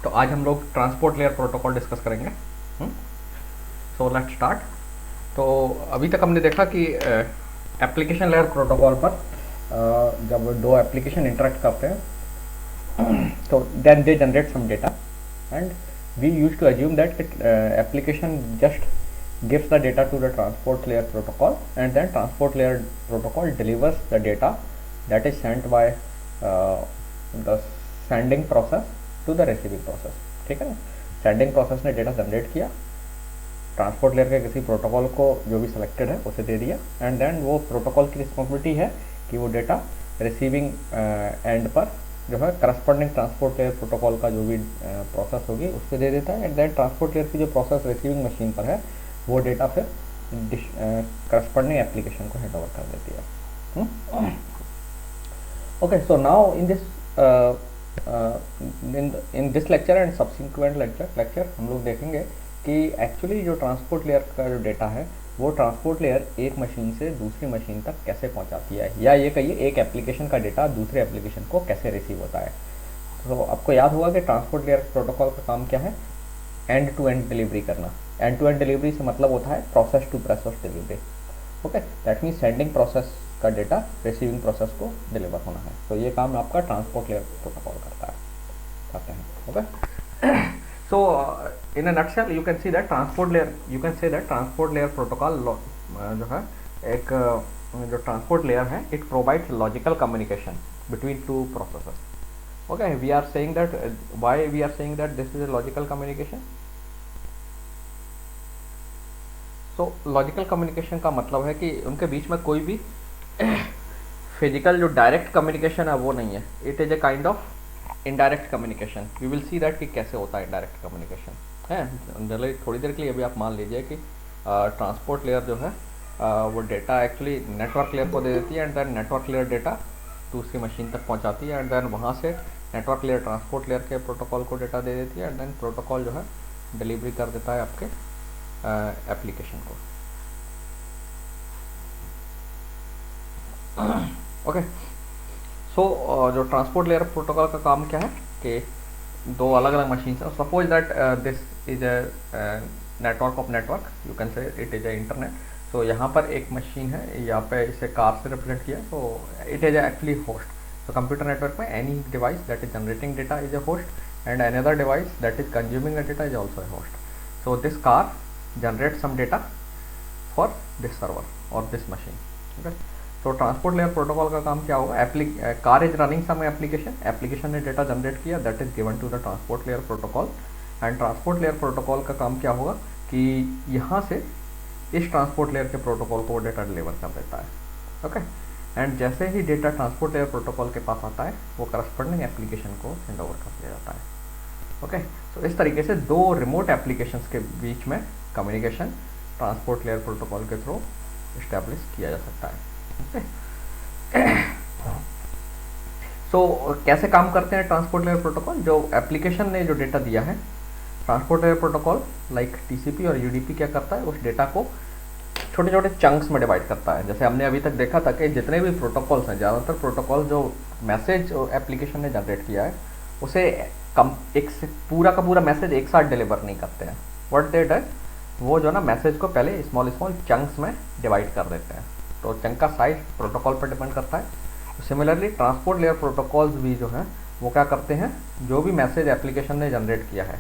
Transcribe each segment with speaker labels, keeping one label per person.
Speaker 1: तो आज हम लोग ट्रांसपोर्ट लेयर प्रोटोकॉल डिस्कस करेंगे। So let's start. तो अभी तक हमने देखा कि एप्लीकेशन लेयर प्रोटोकॉल पर जब दो एप्लीकेशन इंटरेक्ट करते हैं तो then they generate some data and we use to assume that application just gives the data to the transport layer protocol and then transport layer protocol delivers the data that is sent by the sending process to the receiving process। ठीक है ना, sending process ने data generate किया, transport layer के किसी protocol को जो भी सिलेक्टेड है उसे दे दिया एंड देन वो प्रोटोकॉल की रिस्पॉन्सिबिलिटी है कि वो डेटा रिसीविंग एंड पर जो है करस्पॉन्डिंग ट्रांसपोर्ट लेयर प्रोटोकॉल का जो भी प्रोसेस होगी उसको दे देता है एंड देन ट्रांसपोर्ट लेयर की जो प्रोसेस रिसीविंग मशीन पर है वो डेटा फिर करस्पॉन्डिंग एप्लीकेशन को हैंड ओवर कर देती है। Okay, so now in this lecture and subsequent lecture हम लोग देखेंगे कि एक्चुअली जो ट्रांसपोर्ट लेयर का जो डेटा है वो ट्रांसपोर्ट लेयर एक मशीन से दूसरी मशीन तक कैसे पहुंचाती है, या ये कहिए एक एप्लीकेशन का डेटा दूसरे एप्लीकेशन को कैसे रिसीव होता है। तो आपको याद होगा कि ट्रांसपोर्ट लेयर प्रोटोकॉल का काम क्या है, एंड टू एंड डिलीवरी करना। एंड टू एंड डिलीवरी से मतलब होता है process to process delivery. Okay, that means sending process का डेटा रिसीविंग प्रोसेस को डिलीवर होना है। तो ये काम आपका ट्रांसपोर्ट लेयर प्रोटोकॉल करते हैं। Okay, so in a nutshell you can see that transport layer protocol जो है एक जो ट्रांसपोर्ट लेयर है it provides logical communication between two processes. Okay, we are saying that why we are saying that this is a logical communication. So logical communication का मतलब है कि उनके बीच में कोई भी फिजिकल जो डायरेक्ट कम्युनिकेशन है वो नहीं है, it is a kind of indirect communication. We will see that कि कैसे होता है इनडायरेक्ट कम्युनिकेशन है। जनरली थोड़ी देर के लिए अभी आप मान लीजिए कि ट्रांसपोर्ट लेयर जो है वो डेटा एक्चुअली नेटवर्क लेयर को दे देती है and then network layer data दूसरी मशीन तक पहुंचाती है एंड देन वहाँ से नेटवर्क लेयर ट्रांसपोर्ट लेयर के प्रोटोकॉल को डेटा दे देती है एंड देन प्रोटोकॉल जो है डिलीवरी कर देता है आपके एप्लीकेशन को। ओके, सो जो ट्रांसपोर्ट लेयर प्रोटोकॉल का काम क्या है कि दो अलग अलग मशीन है। Suppose that this is a network of network, you can say it is a internet. So यहाँ पर एक मशीन है, यहाँ पे इसे कार से रिप्रेजेंट किया, तो इट इज एक्चुअली होस्ट। तो कंप्यूटर नेटवर्क में any device that is generating data is a host and another device that is consuming the data is also a host. So this car generate some data for this server or this machine। okay, तो transport layer protocol का काम क्या होगा, car is running some application ने data generate किया that is given to the transport layer protocol and transport layer protocol का काम क्या होगा कि यहाँ से इस ट्रांसपोर्ट लेयर के प्रोटोकॉल को डेटा डिलीवर कर देता है। ओके, एंड जैसे ही डेटा ट्रांसपोर्ट लेयर प्रोटोकॉल के पास आता है वो करस्पॉन्डिंग एप्लीकेशन को हैंड ओवर कर दिया जाता है। ओके, तो इस तरीके से दो रिमोट एप्लीकेशंस के बीच में कम्युनिकेशन ट्रांसपोर्ट लेयर प्रोटोकॉल के थ्रू इस्टेब्लिश किया जा सकता है। ओके, सो कैसे काम करते हैं ट्रांसपोर्ट लेयर प्रोटोकॉल। जो एप्लीकेशन ने जो डेटा दिया है, transport layer protocol like TCP और यूडीपी क्या करता है, उस डेटा को छोटे छोटे चंक्स में डिवाइड करता है। जैसे हमने अभी तक देखा था कि जितने भी प्रोटोकॉल्स हैं, ज़्यादातर प्रोटोकॉल जो मैसेज एप्लीकेशन ने जनरेट किया है उसे एक से पूरा का पूरा मैसेज एक साथ डिलीवर नहीं करते हैं। व्हाट दे डू, वो जो ना मैसेज को पहले स्मॉल चंक्स में डिवाइड कर देते हैं। तो चंक का साइज प्रोटोकॉल पर डिपेंड करता है। तो सिमिलरली ट्रांसपोर्ट लेयर प्रोटोकॉल्स भी जो हैं वो क्या करते हैं, जो भी मैसेज एप्लीकेशन ने जनरेट किया है,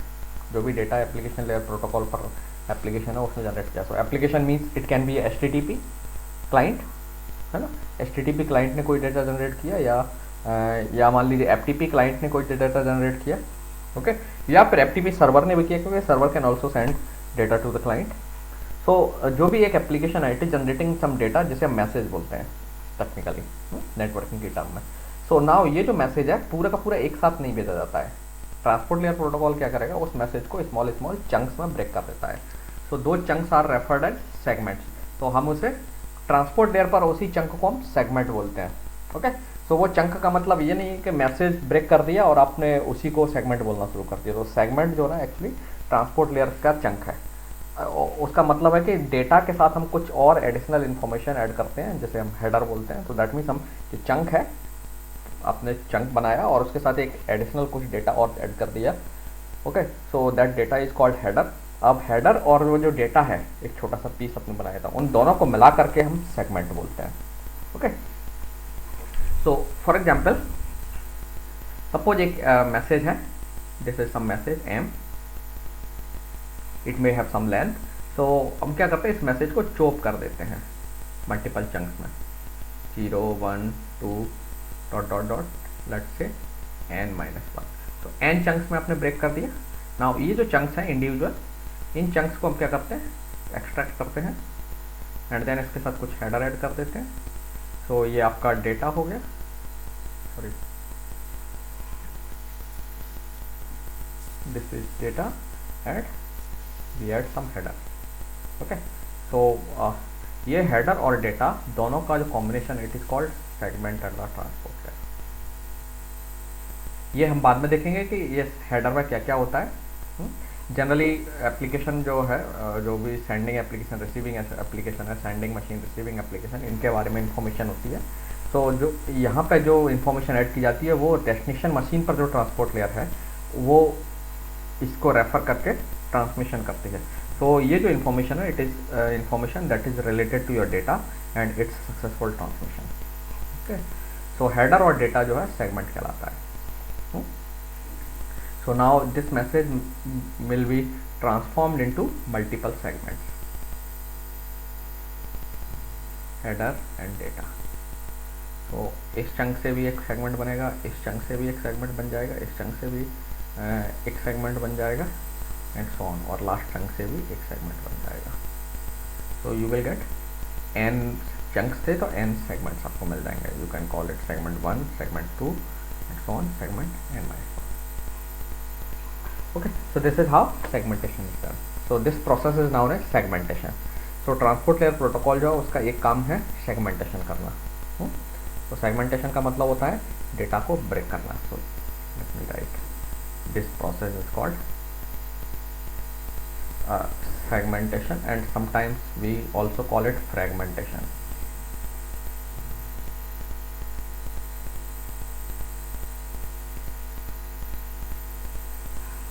Speaker 1: जो भी डेटा एप्लीकेशन लेयर प्रोटोकॉल पर एप्लीकेशन है उसने जनरेट किया। सो application means it can B HTTP client, है ना। HTTP क्लाइंट ने कोई डेटा जनरेट किया या मान लीजिए FTP क्लाइंट ने कोई डेटा जनरेट किया। ओके, या फिर FTP सर्वर ने भी किया, क्योंकि server can also send data to the client. So जो भी एक एप्लीकेशन है it is generating some data जिसे हम मैसेज बोलते हैं टेक्निकली नेटवर्किंग की टर्म में। सो नाउ ये जो मैसेज है पूरा का पूरा एक साथ नहीं भेजा जाता है। ट्रांसपोर्ट लेयर प्रोटोकॉल क्या करेगा, उस मैसेज को स्मॉल चंक्स में ब्रेक कर देता है। सो दो chunks are referred as segments, तो हम उसे ट्रांसपोर्ट लेयर पर उसी चंक को हम सेगमेंट बोलते हैं। ओके, सो वो चंक का मतलब ये नहीं है कि मैसेज ब्रेक कर दिया और आपने उसी को सेगमेंट बोलना शुरू कर दिया। तो सेगमेंट जो ना एक्चुअली ट्रांसपोर्ट लेयर का चंक है। उसका मतलब है कि डेटा के साथ हम कुछ और एडिशनल इन्फॉर्मेशन ऐड करते हैं, जैसे हम हेडर बोलते हैं। तो दैट मीन्स हम जो चंक है आपने चंक बनाया और उसके साथ एक एडिशनल कुछ डेटा और ऐड कर दिया okay, so that data is called header. अब हेडर और वो जो डेटा है, एक छोटा सा पीस अपने बनाया था, उन दोनों को मिला करके हम सेगमेंट बोलते हैं। Okay, so for example suppose एक मैसेज है, this is some message M, it may have some length. So हम क्या करते हैं, इस मैसेज को चोप कर देते हैं मल्टीपल चंक्स में, 0 1 2 dot dot dot let's say n-1। तो n चंक्स में आपने ब्रेक कर दिया। नाउ ये जो चंक्स हैं इंडिविजुअल, इन चंक्स को हम क्या करते हैं, एक्सट्रैक्ट करते हैं एंड देन इसके साथ कुछ हेडर ऐड कर देते हैं। सो ये आपका डेटा हो गया, sorry this is data and we add some header. Okay, so ये हेडर और डेटा दोनों का जो combination, it is called segment and transport layer. ये हम बाद में देखेंगे कि ये हेडर में क्या क्या होता है। जनरली एप्लीकेशन जो है, जो भी सेंडिंग एप्लीकेशन, रिसीविंग एप्लीकेशन है, सेंडिंग मशीन, रिसीविंग एप्लीकेशन, इनके बारे में इंफॉर्मेशन होती है। तो जो यहाँ पे जो इंफॉर्मेशन ऐड की जाती है वो डेस्टिनेशन मशीन पर जो ट्रांसपोर्ट लेयर है वो इसको रेफर करके ट्रांसमिशन करती है। तो ये जो इन्फॉर्मेशन है, it is information that is related to your data and its successful transmission. Okay, so header और डेटा जो है सेगमेंट कहलाता है। So now this message will be transformed into multiple segments, header and data। तो इस chunk से भी एक सेगमेंट बनेगा, इस चंक से भी एक सेगमेंट बन जाएगा, इस चंक से भी एक सेगमेंट बन जाएगा एंड सो ऑन, और लास्ट चंक से भी एक सेगमेंट बन जाएगा। So you will get n chunks थे तो n सेगमेंट्स आपको मिल जाएंगे। You can call it segment 1, segment 2 and so on, segment n-1। Okay, so this is how segmentation is done. So this process is known as segmentation. So transport layer protocol जो है उसका एक काम है segmentation करना। तो segmentation का मतलब होता है डेटा को ब्रेक करना। So let me write this process is called segmentation and sometimes we also call it fragmentation.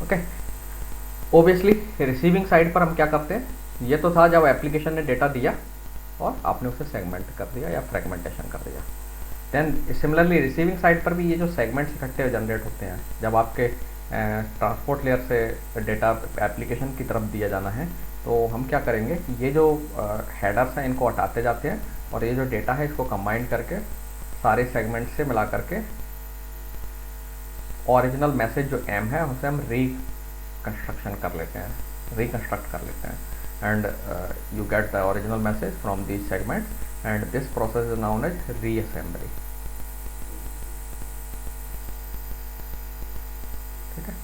Speaker 1: Okay, obviously receiving side पर हम क्या करते हैं, ये तो था जब एप्लीकेशन ने डेटा दिया और आपने उसे सेगमेंट कर दिया या फ्रेगमेंटेशन कर दिया। देन सिमिलरली रिसीविंग साइड पर भी ये जो सेगमेंट्स इकट्ठे जनरेट होते हैं, जब आपके ट्रांसपोर्ट लेयर से डेटा एप्लीकेशन की तरफ दिया जाना है, तो हम क्या करेंगे कि ये जो हेडर्स हैं इनको हटाते जाते हैं और ये जो डेटा है इसको कंबाइन करके सारे सेगमेंट से मिला करके ओरिजिनल मैसेज जो एम है उसे हम रिकंस्ट्रक्शन कर लेते हैं, रिकंस्ट्रक्ट कर लेते हैं and you get the original message from these segments and this process is known as reassembly. ठीक है,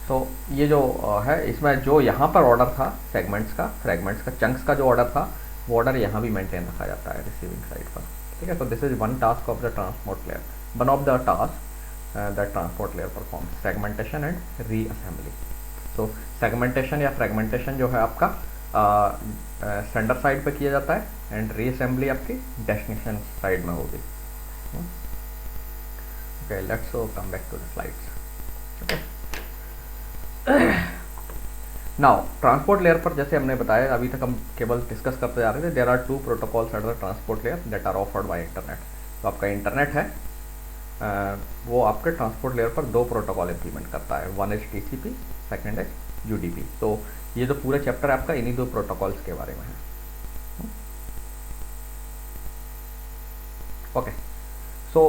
Speaker 1: सो ये जो है इसमें जो यहाँ पर ऑर्डर था सेगमेंट्स का, फ्रेगमेंट्स का, चंक्स का जो ऑर्डर था वो ऑर्डर यहाँ भी मेंटेन रखा जाता है रिसीविंग साइड पर। ठीक है, तो this is one task of the transport layer, one of the task that transport layer performs, segmentation and reassembly। so segmentation या fragmentation जो है आपका सेंडर साइड पे किया जाता है एंड रीअसेंबली आपकी डेस्टिनेशन साइड में होगी। Okay, let's come back to the slides. Okay, now transport layer पर जैसे हमने बताया, अभी तक हम केवल डिस्कस करते जा रहे थे, there are 2 protocols at the transport layer that are offered by internet. तो आपका इंटरनेट है, वो आपके ट्रांसपोर्ट लेयर पर 2 प्रोटोकॉल इंप्लीमेंट करता है, one is TCP, second is UDP। तो ये जो पूरा चैप्टर है आपका इन्हीं 2 प्रोटोकॉल्स के बारे में है। Okay, so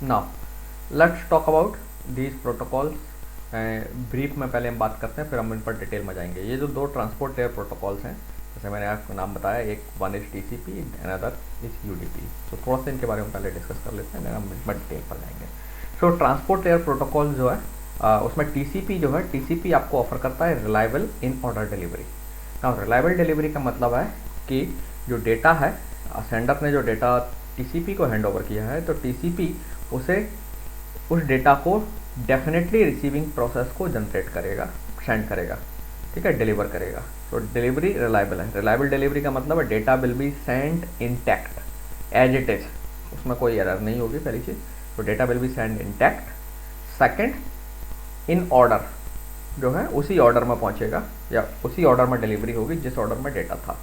Speaker 1: now let's talk about these protocols. Brief में पहले हम बात करते हैं, फिर हम इन पर डिटेल में जाएंगे। ये जो 2 ट्रांसपोर्ट लेयर प्रोटोकॉल्स हैं, जैसे मैंने आपको नाम बताया, एक one is TCP, another is UDP। तो थोड़ा सा इनके बारे में पहले डिस्कस कर लेते हैं, हम इसमें डिटेल पर जाएंगे। सो ट्रांसपोर्ट लेयर प्रोटोकॉल जो है उसमें TCP जो है, TCP आपको ऑफर करता है reliable in order delivery. now reliable delivery का मतलब है कि जो डेटा है, सेंडर ने जो डेटा TCP को हैंड ओवर किया है, तो TCP उसे उस डेटा को डेफिनेटली रिसीविंग प्रोसेस को जनरेट करेगा, सेंड करेगा, ठीक है, डिलीवर करेगा। तो डिलीवरी रिलायबल है। रिलायबल डिलीवरी का मतलब है data will be send intact as it is, उसमें कोई एरर नहीं होगी पहली चीज़। तो data will be send intact. Second, in order जो है उसी ऑर्डर में पहुंचेगा या उसी ऑर्डर में डिलीवरी होगी जिस ऑर्डर में डेटा था।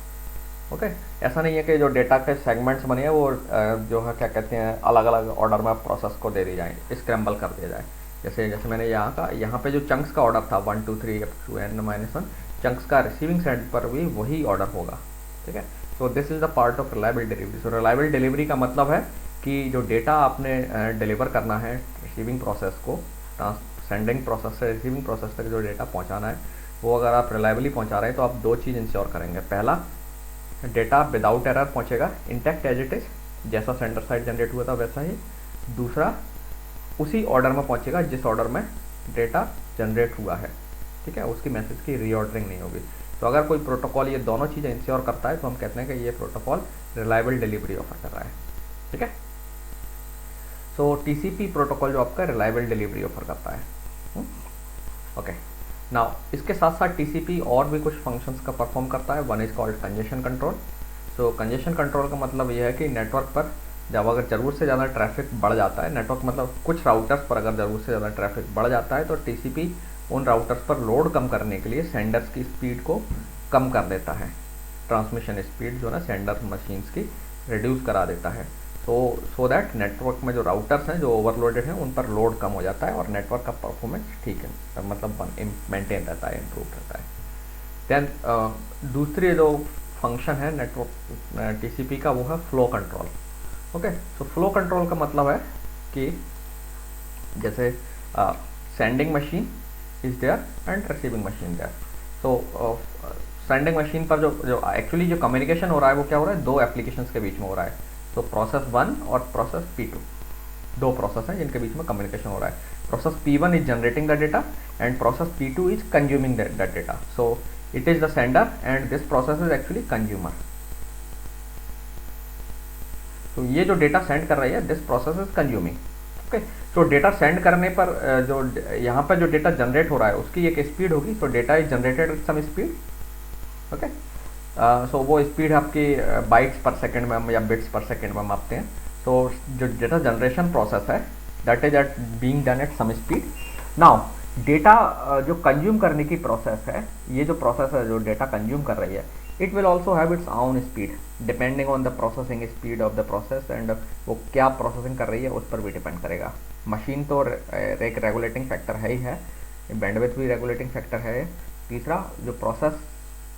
Speaker 1: ओके, ऐसा नहीं है कि जो डेटा के सेगमेंट्स बने हैं वो जो है क्या कहते हैं अलग अलग ऑर्डर में प्रोसेस को दे दी जाए, स्क्रैम्बल कर दिया जाए। जैसे मैंने यहाँ पे जो चंक्स का ऑर्डर था 1 2 3 अप टू n-1 चंक्स का रिसीविंग साइड पर भी वही ऑर्डर होगा। ठीक है, so this is the part of reliable delivery. So reliable delivery का मतलब है कि जो डेटा आपने डिलीवर करना है रिसीविंग प्रोसेस को, सेंडिंग प्रोसेस से रिसीविंग प्रोसेस तक जो डेटा पहुंचाना है वो अगर आप रिलायबली पहुंचा रहे हैं तो आप दो चीज़ इंश्योर करेंगे। पहला, डेटा विदाउट एरर पहुंचेगा, इंटैक्ट एज इट इज, जैसा सेंडर साइड जनरेट हुआ था वैसा ही। दूसरा, उसी ऑर्डर में पहुंचेगा जिस ऑर्डर में डेटा जनरेट हुआ है। ठीक है, उसकी मैसेज की रीऑर्डरिंग नहीं होगी। तो अगर कोई प्रोटोकॉल ये दोनों चीज़ें इंश्योर करता है तो हम कहते हैं कि ये प्रोटोकॉल रिलायबल डिलीवरी ऑफर कर रहा है। ठीक है, सो टीसीपी प्रोटोकॉल जो आपका रिलायबल डिलीवरी ऑफर करता है। ओके, नाउ इसके साथ साथ टीसीपी और भी कुछ फंक्शंस का परफॉर्म करता है। One is called congestion control. So congestion control का मतलब यह है कि नेटवर्क पर जब अगर ज़रूरत से ज़्यादा ट्रैफिक बढ़ जाता है, नेटवर्क मतलब कुछ राउटर्स पर अगर ज़रूरत से ज़्यादा ट्रैफिक बढ़ जाता है तो टीसीपी उन राउटर्स पर लोड कम करने के लिए सेंडर्स की स्पीड को कम कर देता है। ट्रांसमिशन स्पीड जो ना सेंडर मशीन्स की रिड्यूस करा देता है। सो दैट नेटवर्क में जो राउटर्स हैं जो ओवरलोडेड हैं उन पर लोड कम हो जाता है और नेटवर्क का परफॉर्मेंस ठीक है, मतलब मेंटेन रहता है, इम्प्रूव रहता है। देन दूसरी जो फंक्शन है नेटवर्क टीसीपी का वो है flow control. Okay, so flow control का मतलब है कि जैसे sending machine is there and receiving machine there. So sending machine पर जो एक्चुअली जो कम्युनिकेशन हो रहा है वो क्या हो रहा है, दो एप्लीकेशंस के बीच में हो रहा है। तो प्रोसेस 1 और प्रोसेस P2, दो प्रोसेस हैं जिनके बीच में कम्युनिकेशन हो रहा है। Process P1 is generating the data and process P2 is consuming that data. So it is the sender and this process is actually consumer. तो ये जो डेटा सेंड कर रही है this process is consuming. Okay, तो data send करने पर जो यहाँ पर जो डेटा जनरेट हो रहा है उसकी एक स्पीड होगी। तो data is generated with some speed. Okay, so वो स्पीड आपकी बाइट्स पर सेकंड में हम या बिट्स पर सेकंड में मापते हैं। तो जो डेटा जनरेशन प्रोसेस है that is at being done at some speed. Now data जो कंज्यूम करने की प्रोसेस है, ये जो प्रोसेस है जो डेटा कंज्यूम कर रही है, it will also have its own speed depending on the processing speed of the process and वो क्या प्रोसेसिंग कर रही है उस पर भी डिपेंड करेगा। मशीन तो एक रेगुलेटिंग फैक्टर है ही है, बैंडविड्थ भी रेगुलेटिंग फैक्टर है। तीसरा, जो प्रोसेस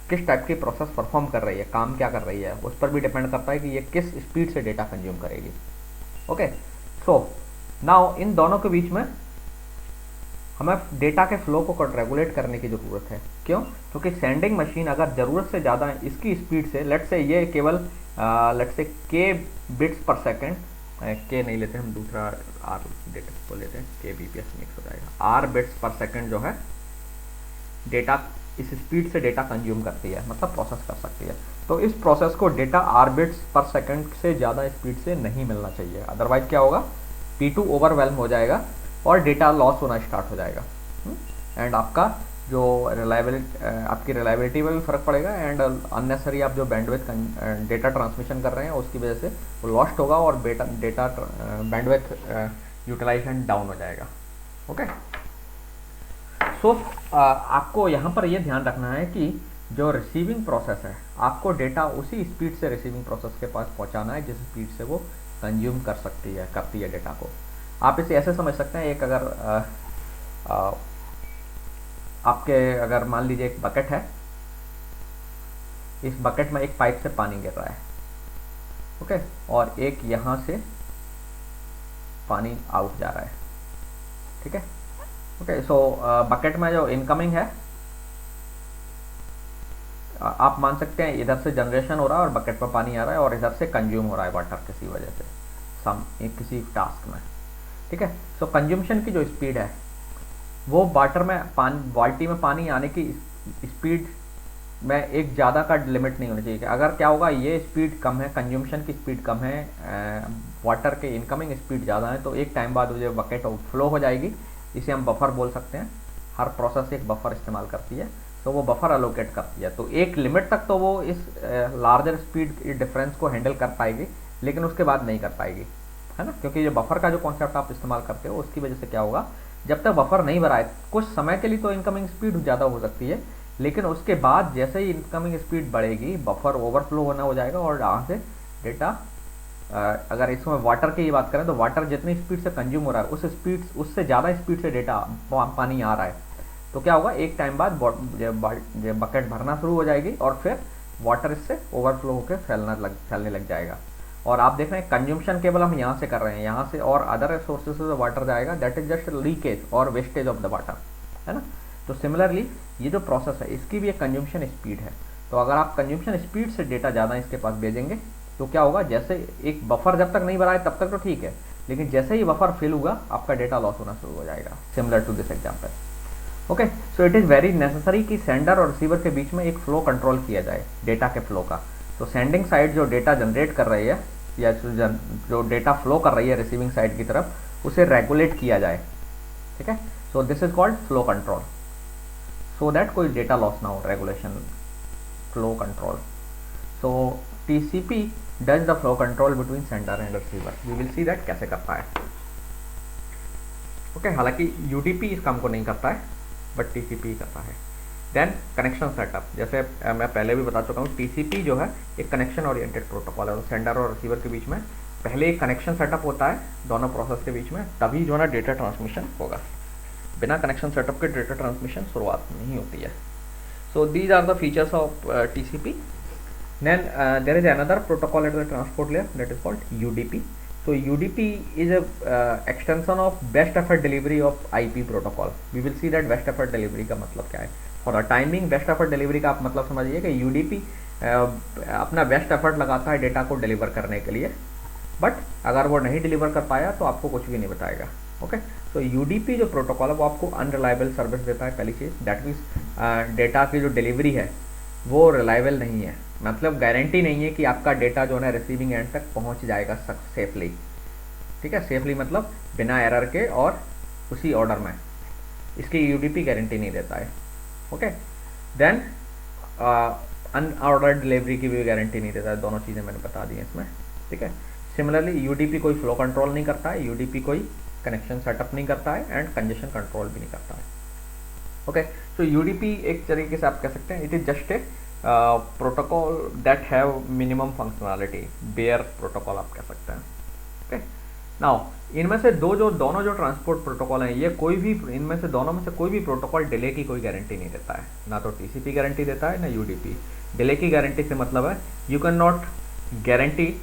Speaker 1: किस टाइप की प्रोसेस परफॉर्म कर रही है, काम क्या कर रही है, उस पर भी डिपेंड करता है कि ये किस स्पीड से डेटा कंज्यूम करेगी। ओके, सो नाउ इन दोनों के बीच में हमें डेटा के फ्लो को रेगुलेट करने की ज़रूरत है। क्यों? क्योंकि सेंडिंग मशीन अगर ज़रूरत से ज़्यादा इसकी स्पीड से, लेट्स से ये केवल लेट्स से के बिट्स पर सेकेंड, के नहीं लेते हम, दूसरा आर डेटा को लेते हैं, के बीपीएस मिक्स हो जाएगा, आर बिट्स पर सेकेंड जो है डेटा इस स्पीड से डेटा कंज्यूम करती है, मतलब प्रोसेस कर सकती है। तो इस प्रोसेस को डेटा आर बिट्स पर सेकंड से ज़्यादा स्पीड से नहीं मिलना चाहिए, अदरवाइज क्या होगा, P2 ओवरवेल्म हो जाएगा और डेटा लॉस होना स्टार्ट हो जाएगा एंड आपका जो आपकी रिलायबिलिटी में भी फ़र्क पड़ेगा एंड अननेसरी आप जो बैंडविड्थ डेटा ट्रांसमिशन कर रहे हैं उसकी वजह से वो लॉस्ट होगा और डेटा बैंडविड्थ यूटिलाइजेशन डाउन हो जाएगा। ओके, सो आपको यहाँ पर ये ध्यान रखना है कि जो रिसीविंग प्रोसेस है आपको डेटा उसी स्पीड से रिसीविंग प्रोसेस के पास पहुँचाना है जिस स्पीड से वो कंज्यूम करती है डेटा को। आप इसे ऐसे समझ सकते हैं, एक अगर आपके अगर मान लीजिए एक बकेट है, इस बकेट में एक पाइप से पानी गिर रहा है, ओके, और एक यहाँ से पानी आउट जा रहा है। ठीक है, ओके, सो बकेट में जो इनकमिंग है आप मान सकते हैं इधर से जनरेशन हो रहा है और बकेट पर पानी आ रहा है और इधर से कंज्यूम हो रहा है वाटर किसी वजह से किसी टास्क में। ठीक है, सो कंज्यूमशन की जो स्पीड है वो बाल्टी में पानी आने की स्पीड में एक ज़्यादा का लिमिट नहीं होनी चाहिए। अगर क्या होगा, ये स्पीड कम है, कंज्यूमशन की स्पीड कम है, वाटर के इनकमिंग स्पीड ज़्यादा है, तो एक टाइम बाद जो बकेट फ्लो हो जाएगी, इसे हम बफर बोल सकते हैं। हर प्रोसेस एक बफर इस्तेमाल करती है, तो वो बफर अलोकेट करती है। तो एक लिमिट तक तो वो इस लार्जर स्पीड डिफरेंस को हैंडल कर पाएगी, लेकिन उसके बाद नहीं कर पाएगी। है ना, क्योंकि ये बफर का जो कॉन्सेप्ट आप इस्तेमाल करते हो उसकी वजह से क्या होगा, जब तक बफर नहीं भरा है कुछ समय के लिए तो इनकमिंग स्पीड ज़्यादा हो सकती है, लेकिन उसके बाद जैसे ही इनकमिंग स्पीड बढ़ेगी बफर ओवरफ्लो होना हो जाएगा और यहाँ से डेटा, अगर इसमें वाटर की बात करें तो वाटर जितनी स्पीड से कंज्यूम हो रहा है उस स्पीड उससे ज़्यादा स्पीड से डेटा पानी आ रहा है, तो क्या होगा एक टाइम बाद बकेट भरना शुरू हो जाएगी और फिर वाटर इससे ओवरफ्लो होकर फैलने लग जाएगा। और आप देख रहे हैं कंज्यूमशन केवल हम यहाँ से कर रहे हैं, यहाँ से और अदर सोर्सेज से वाटर जाएगा, दैट इज जस्ट लीकेज और वेस्टेज ऑफ द वाटर, है ना। तो सिमिलरली ये जो प्रोसेस है इसकी भी एक कंज्यूमशन स्पीड है। तो अगर आप कंज्यूमशन स्पीड से डेटा ज़्यादा इसके पास भेजेंगे तो क्या होगा, जैसे एक बफर जब तक नहीं भरा है तब तक तो ठीक है, लेकिन जैसे ही बफर फिल होगा आपका डेटा लॉस होना शुरू हो जाएगा, similar to this example. Okay, so it is very necessary कि सेंडर और रिसीवर के बीच में एक फ्लो कंट्रोल किया जाए डेटा के फ्लो का। तो सेंडिंग साइड जो डेटा जनरेट कर रही है या जो डेटा फ्लो कर रही है रिसीविंग साइड की तरफ उसे रेगुलेट किया जाए, ठीक है। So this is called flow control, so that कोई डेटा लॉस ना हो, regulation flow control. So TCP does the flow control between sender and receiver, we will see that कैसे करता है। ओके, हालांकि UDP इस काम को नहीं करता है बट TCP ही करता है। देन कनेक्शन सेटअप, जैसे मैं पहले भी बता चुका हूँ TCP जो है एक कनेक्शन ओरिएंटेड प्रोटोकॉल है, सेंडर और रिसीवर के बीच में पहले एक कनेक्शन सेटअप होता है दोनों प्रोसेस के बीच में, तभी जो है ना डेटा ट्रांसमिशन होगा, बिना कनेक्शन सेटअप के डेटा ट्रांसमिशन शुरुआत नहीं होती है। So these are the features of TCP। Then there is another protocol at the transport layer that is called UDP. So UDP is a extension of best effort delivery of IP protocol. We will see that best effort delivery का मतलब क्या है। For a timing best effort delivery का आप मतलब समझिए कि UDP अपना बेस्ट एफर्ट लगाता है डेटा को डिलीवर करने के लिए, बट अगर वो नहीं डिलीवर कर पाया तो आपको कुछ भी नहीं बताएगा। ओके, तो UDP जो प्रोटोकॉल है वो आपको अनरिलायबल सर्विस देता है, पहली चीज़, दैट मीन्स डेटा की जो डिलीवरी है वो रिलायबल नहीं है, मतलब गारंटी नहीं है कि आपका डेटा जो है रिसीविंग एंड तक पहुंच जाएगा सेफली, ठीक है। सेफली मतलब बिना एरर के और उसी ऑर्डर में, इसकी UDP गारंटी नहीं देता है। ओके, देन अनऑर्डर्ड डिलीवरी की भी गारंटी नहीं देता है, दोनों चीज़ें मैंने बता दी हैं इसमें, ठीक है। सिमिलरली UDP कोई फ्लो कंट्रोल नहीं करता है, UDP कोई कनेक्शन सेटअप नहीं करता है एंड कंजेशन कंट्रोल भी नहीं करता है। ओके, तो UDP एक तरीके से आप कह सकते हैं it is just a protocol that have minimum functionality, bare protocol आप कह सकते हैं। ओके, नाउ इनमें से दोनों जो ट्रांसपोर्ट प्रोटोकॉल हैं ये कोई भी इनमें से दोनों में से कोई भी प्रोटोकॉल डिले की कोई गारंटी नहीं देता है, ना तो TCP गारंटी देता है ना UDP। डिले की गारंटी से मतलब है यू कैन नॉट गारंटी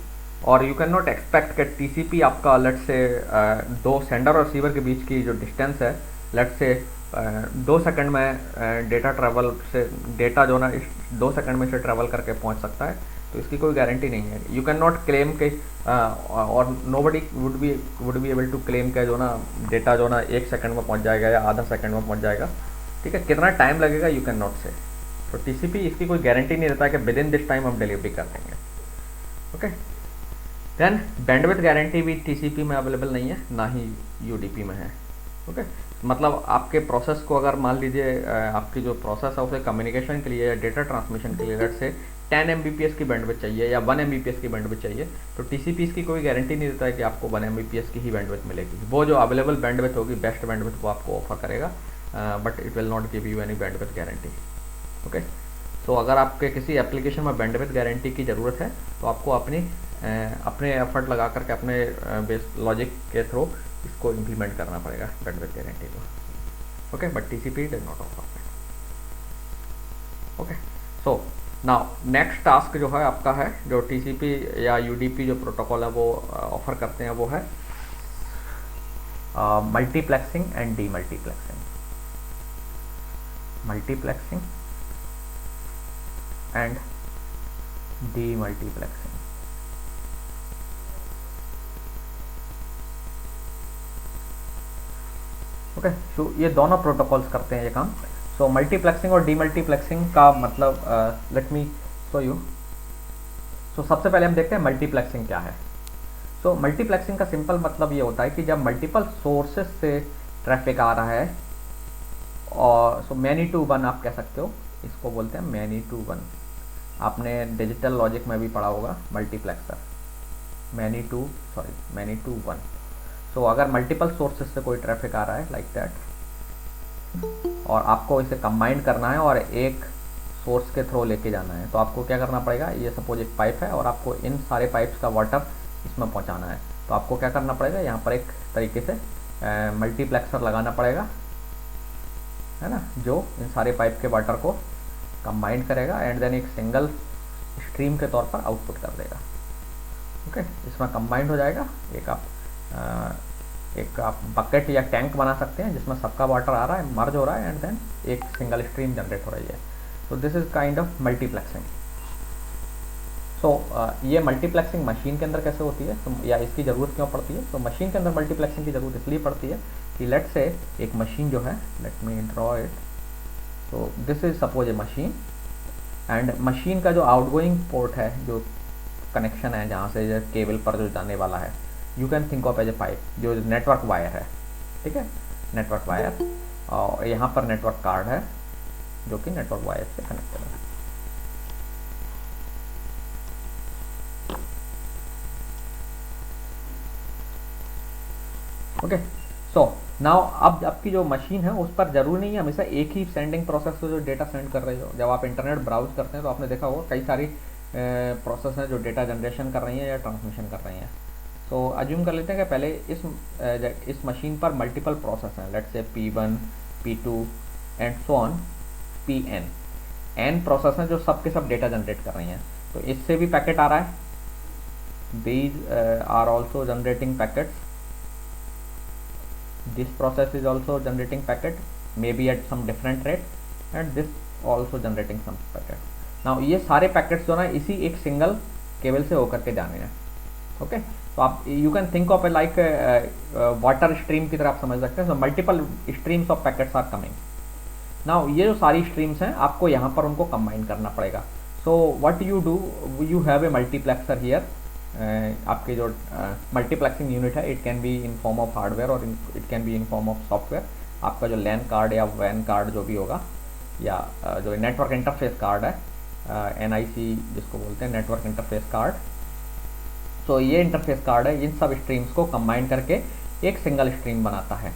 Speaker 1: और यू कैन नॉट एक्सपेक्ट कि TCP आपका लेट से दो सेंडर और रिसीवर के बीच की जो डिस्टेंस है लेट से 2 सेकंड में डेटा ट्रैवल से डेटा जो ना 2 सेकंड में से ट्रैवल करके पहुंच सकता है, तो इसकी कोई गारंटी नहीं है। यू कैन नॉट क्लेम के और nobody would be able to claim के जो ना डेटा जो ना 1 सेकंड में पहुंच जाएगा या आधा सेकंड में पहुंच जाएगा, ठीक है। कितना टाइम लगेगा यू कैन नॉट से। तो TCP इसकी कोई गारंटी नहीं देता कि विद इन दिस टाइम हम डिलीवरी कर देंगे। ओके, देन बैंडविड्थ गारंटी भी TCP में अवेलेबल नहीं है, ना ही UDP में है। ओके, मतलब आपके प्रोसेस को अगर मान लीजिए आपकी जो प्रोसेस है उसे कम्युनिकेशन के लिए या डेटा ट्रांसमिशन के लिए लेट से 10 Mbps की बैंडविड्थ चाहिए या 1 Mbps की बैंडविड्थ चाहिए, तो TCP इसकी कोई गारंटी नहीं देता है कि आपको 1 Mbps की ही बैंडविड्थ मिलेगी। वो जो अवेलेबल बैंडविड्थ होगी, बेस्ट बैंडविड्थ, वो आपको ऑफर करेगा, but it will not give you any bandwidth guarantee. Okay, so अगर आपके किसी एप्लीकेशन में बैंडविड्थ गारंटी की ज़रूरत है तो आपको अपने एफर्ट लगा करके अपने बेस लॉजिक के थ्रू इसको इम्प्लीमेंट करना पड़ेगा बैंडविड्थ गारंटी को। Okay, but TCP does not offer that. Okay, so now next task जो है आपका है, जो TCP या UDP जो प्रोटोकॉल है वो ऑफर करते हैं, वो है multiplexing and demultiplexing. Multiplexing and demultiplexing. Okay, तो ये दोनों प्रोटोकॉल्स करते हैं ये काम। सो मल्टीप्लेक्सिंग और डीमल्टीप्लेक्सिंग का मतलब लेट मी शो यू। सो सबसे पहले हम देखते हैं मल्टीप्लेक्सिंग क्या है। सो मल्टीप्लेक्सिंग का सिंपल मतलब ये होता है कि जब मल्टीपल सोर्सेस से ट्रैफिक आ रहा है, और सो मैनी टू वन आप कह सकते हो, इसको बोलते हैं मैनी टू वन। आपने डिजिटल लॉजिक में भी पढ़ा होगा multiplexer. Many to one. So अगर मल्टीपल सोर्सेज से कोई ट्रैफिक आ रहा है लाइक दैट, और आपको इसे कंबाइन करना है और एक सोर्स के थ्रू लेके जाना है, तो आपको क्या करना पड़ेगा, ये सपोज एक पाइप है और आपको इन सारे पाइप्स का वाटर इसमें पहुंचाना है, तो आपको क्या करना पड़ेगा, यहाँ पर एक तरीके से मल्टीप्लेक्सर लगाना पड़ेगा, है ना, जो इन सारे पाइप के वाटर को कंबाइन करेगा एंड देन एक सिंगल स्ट्रीम के तौर पर आउटपुट कर देगा। ओके, इसमें कंबाइंड हो जाएगा, एक आप बकेट या टैंक बना सकते हैं जिसमें सबका वाटर आ रहा है, मर्ज हो रहा है एंड देन एक सिंगल स्ट्रीम जनरेट हो रही है। So this is kind of multiplexing. So ये मल्टीप्लेक्सिंग मशीन के अंदर कैसे होती है, तो या इसकी ज़रूरत क्यों पड़ती है, तो मशीन के अंदर मल्टीप्लेक्सिंग की ज़रूरत इसलिए पड़ती है कि लेट से एक मशीन जो है, लेट मी ड्रॉ इट, तो this is suppose A machine and machine का जो आउटगोइंग पोर्ट है, जो कनेक्शन है जहाँ से केबल पर जो जाने वाला है, you can think of as a pipe, जो नेटवर्क वायर है, ठीक है, नेटवर्क वायर, और यहाँ पर नेटवर्क कार्ड है जो कि नेटवर्क वायर से कनेक्टेड है। ओके, सो नाउ अब आपकी जो मशीन है उस पर जरूरी नहीं है हमेशा एक ही सेंडिंग प्रोसेस से जो डेटा सेंड कर रही हो। जब आप इंटरनेट ब्राउज करते हैं तो आपने देखा होगा कई सारी प्रोसेस हैं जो डेटा जनरेशन कर रही हैं या ट्रांसमिशन कर रही हैं। तो अज्यूम कर लेते हैं कि पहले इस मशीन पर मल्टीपल प्रोसेस हैं, let's say P1, P2 and so on Pn, n process हैं जो सब के सब डेटा जनरेट कर रही हैं। तो इससे भी पैकेट आ रहा है, these are also generating packets, this process is also generating packet maybe at some different rate and this also generating some packet. now ये सारे पैकेट्स जो ना इसी एक सिंगल केबल से होकर के जाने हैं। ओके, तो आप you can think of a like water stream की तरह आप समझ सकते हैं। So multiple streams of packets are coming. Now ये जो सारी स्ट्रीम्स हैं आपको यहाँ पर उनको कंबाइन करना पड़ेगा। So what you do, you have a multiplexer here, आपके जो मल्टीप्लेक्सिंग यूनिट है, it can be in form of hardware और it can be in form of software. आपका जो लैन कार्ड या वैन कार्ड जो भी होगा, या जो नेटवर्क इंटरफेस कार्ड है, NIC जिसको बोलते हैं, नेटवर्क इंटरफेस कार्ड। तो ये इंटरफेस कार्ड है, इन सब स्ट्रीम्स को कंबाइन करके एक सिंगल स्ट्रीम बनाता है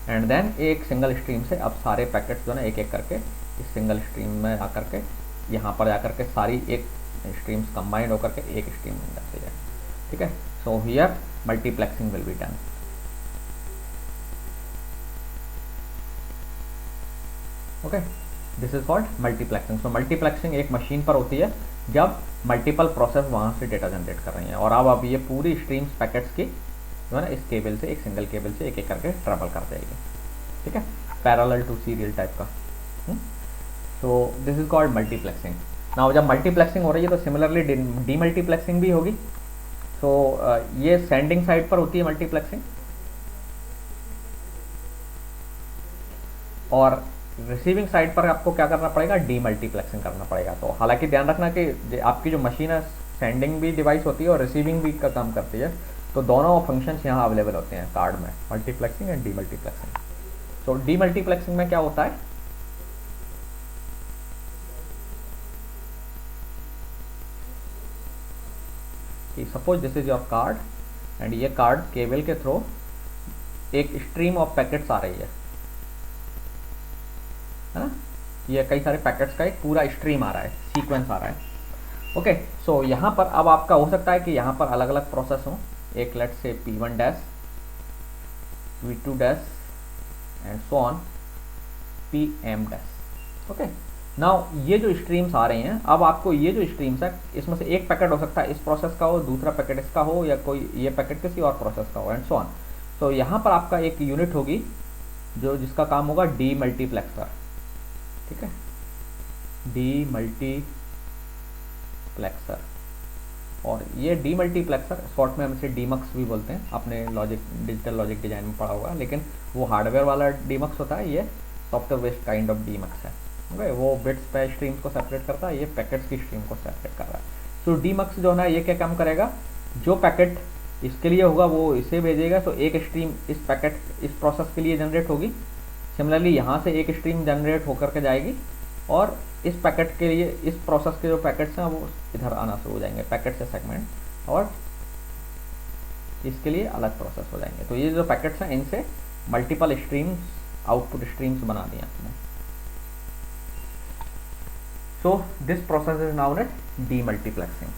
Speaker 1: एंड देन एक सिंगल स्ट्रीम से अब सारे पैकेट्स जो है एक एक करके इस सिंगल स्ट्रीम में आकर के यहाँ पर आकर के सारी एक स्ट्रीम्स कंबाइंड होकर के एक स्ट्रीम बन जाती है। ठीक है, so here multiplexing will be done. Okay, this is called multiplexing. So multiplexing एक मशीन पर होती है जब मल्टीपल प्रोसेस वहाँ से डेटा जनरेट कर रही हैं और अब ये पूरी स्ट्रीम्स पैकेट्स की जो है ना इस केबल से, एक सिंगल केबल से एक एक करके ट्रेवल कर जाएगी। ठीक है, पैरेलल टू सीरियल टाइप का। सो this is called multiplexing. Now जब मल्टीप्लेक्सिंग हो रही है तो सिमिलरली डीमल्टीप्लेक्सिंग भी होगी। सो ये सेंडिंग साइड पर होती है मल्टीप्लेक्सिंग और रिसीविंग साइड पर आपको क्या करना पड़ेगा, डीमल्टीप्लेक्सिंग करना पड़ेगा। तो हालांकि ध्यान रखना कि आपकी जो मशीन है सेंडिंग भी डिवाइस होती है और रिसीविंग भी का काम करती है, तो दोनों फंक्शंस यहाँ अवेलेबल होते हैं कार्ड में, multiplexing and demultiplexing. So demultiplexing में क्या होता है कि suppose this is your card and ये कार्ड केबल के थ्रू एक स्ट्रीम ऑफ पैकेट्स आ रही है ना, ये कई सारे पैकेट्स का एक पूरा स्ट्रीम आ रहा है, सीक्वेंस आ रहा है। ओके, सो यहाँ पर अब आपका हो सकता है कि यहाँ पर अलग अलग प्रोसेस हो, एक लेट से P1 dash, P2 dash and so on PM dash. Okay, now ये जो स्ट्रीम्स आ रही हैं, अब आपको ये जो स्ट्रीम्स है इसमें से एक पैकेट हो सकता है इस प्रोसेस का हो, दूसरा पैकेट इसका हो, या कोई ये पैकेट किसी और प्रोसेस का हो एंड सो ऑन। तो यहाँ पर आपका एक यूनिट होगी जो जिसका काम होगा डीमल्टीप्लेक्सर। ठीक है, डीमल्टीप्लेक्सर, और ये डीमल्टीप्लेक्सर शॉर्ट में हम इसे डीमक्स भी बोलते हैं, आपने लॉजिक डिजिटल लॉजिक डिजाइन में पढ़ा होगा, लेकिन वो हार्डवेयर वाला डीमक्स होता है, ये software based kind of demux है। ओके, वो बिट्स पे स्ट्रीम्स को सेपरेट करता है, ये पैकेट्स की स्ट्रीम को सेपरेट कर रहा है। सो डीमक्स जो है ना, ये क्या काम करेगा, जो पैकेट इसके लिए होगा वो इसे भेजेगा, तो एक स्ट्रीम इस पैकेट इस प्रोसेस के लिए जनरेट होगी, सिमिलरली यहाँ से एक स्ट्रीम जनरेट होकर के जाएगी और इस पैकेट के लिए इस प्रोसेस के जो पैकेट्स हैं वो इधर आना शुरू हो जाएंगे, पैकेट से सेगमेंट, और इसके लिए अलग प्रोसेस हो जाएंगे। तो ये जो पैकेट्स हैं इनसे मल्टीपल स्ट्रीम्स, आउटपुट स्ट्रीम्स बना दिए आपने। So this process is known as demultiplexing.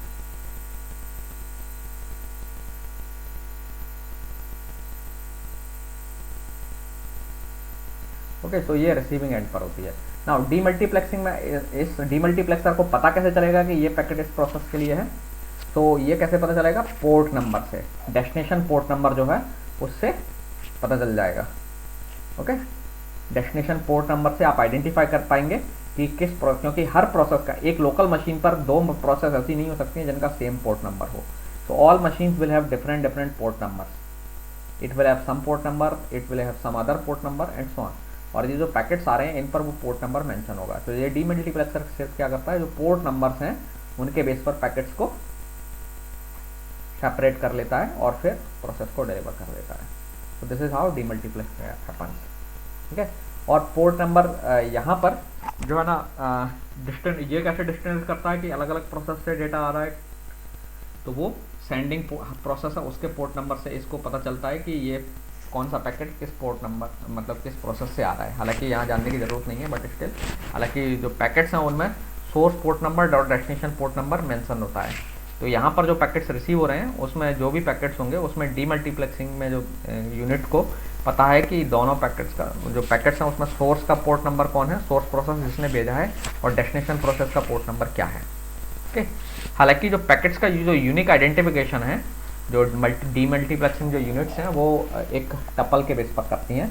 Speaker 1: Okay, so ये रिसीविंग एंड पर होती है। नाउ डीमल्टीप्लेक्सिंग में इस डीमल्टीप्लेक्सर को पता कैसे चलेगा कि ये पैकेट इस प्रोसेस के लिए है? तो ये कैसे पता चलेगा? पोर्ट नंबर से, डेस्टिनेशन पोर्ट नंबर जो है उससे पता चल जाएगा। ओके, डेस्टिनेशन पोर्ट नंबर से आप आइडेंटिफाई कर पाएंगे कि क्योंकि हर प्रोसेस का एक लोकल मशीन पर दो प्रोसेस ऐसी नहीं हो सकती हैं जिनका सेम पोर्ट नंबर हो। So all machines will have different port numbers. It will have some port number, it will have some other port number and so on. और ये जो पैकेट्स आ रहे हैं इन पर वो पोर्ट नंबर मेंशन होगा। तो ये डीमल्टीप्लेक्सर सिर्फ क्या करता है, जो पोर्ट नंबर्स हैं उनके बेस पर पैकेट्स को सेपरेट कर लेता है और फिर प्रोसेस को डिलीवर कर देता है। तो दिस इज हाउ डीमल्टीप्लेक्स हैपेंस। ठीक है, और पोर्ट नंबर यहाँ पर जो है ना डिस्टेंस, ये कैसे डिस्टेंस करता है कि अलग अलग प्रोसेस से डेटा आ रहा है, तो वो सेंडिंग प्रोसेस है उसके पोर्ट नंबर से इसको पता चलता है कि ये कौन सा पैकेट किस पोर्ट नंबर मतलब किस प्रोसेस से आ रहा है। हालांकि यहाँ जानने की ज़रूरत नहीं है, बट स्टिल हालांकि जो पैकेट्स हैं उनमें सोर्स पोर्ट नंबर और डेस्टिनेशन पोर्ट नंबर मेंशन होता है। तो यहाँ पर जो पैकेट्स रिसीव हो रहे हैं उसमें जो भी पैकेट्स होंगे उसमें डीमल्टीप्लेक्सिंग में जो यूनिट को पता है कि दोनों पैकेट्स का जो पैकेट्स हैं उसमें सोर्स का पोर्ट नंबर कौन है, सोर्स प्रोसेस जिसने भेजा है, और डेस्टिनेशन प्रोसेस का पोर्ट नंबर क्या है। ओके, हालांकि जो पैकेट्स का जो यूनिक आइडेंटिफिकेशन है, जो डीमल्टीप्लेक्सिंग जो यूनिट्स हैं वो एक टपल के बेस पर करती हैं।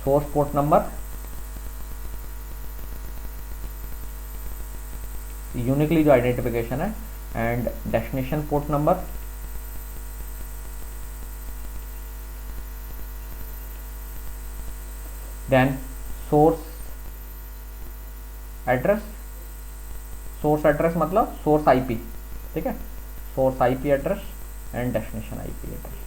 Speaker 1: सोर्स पोर्ट नंबर यूनिकली जो आइडेंटिफिकेशन है, and destination port number then source address. Source address मतलब सोर्स आईपी, ठीक है, source IP address and destination IP address.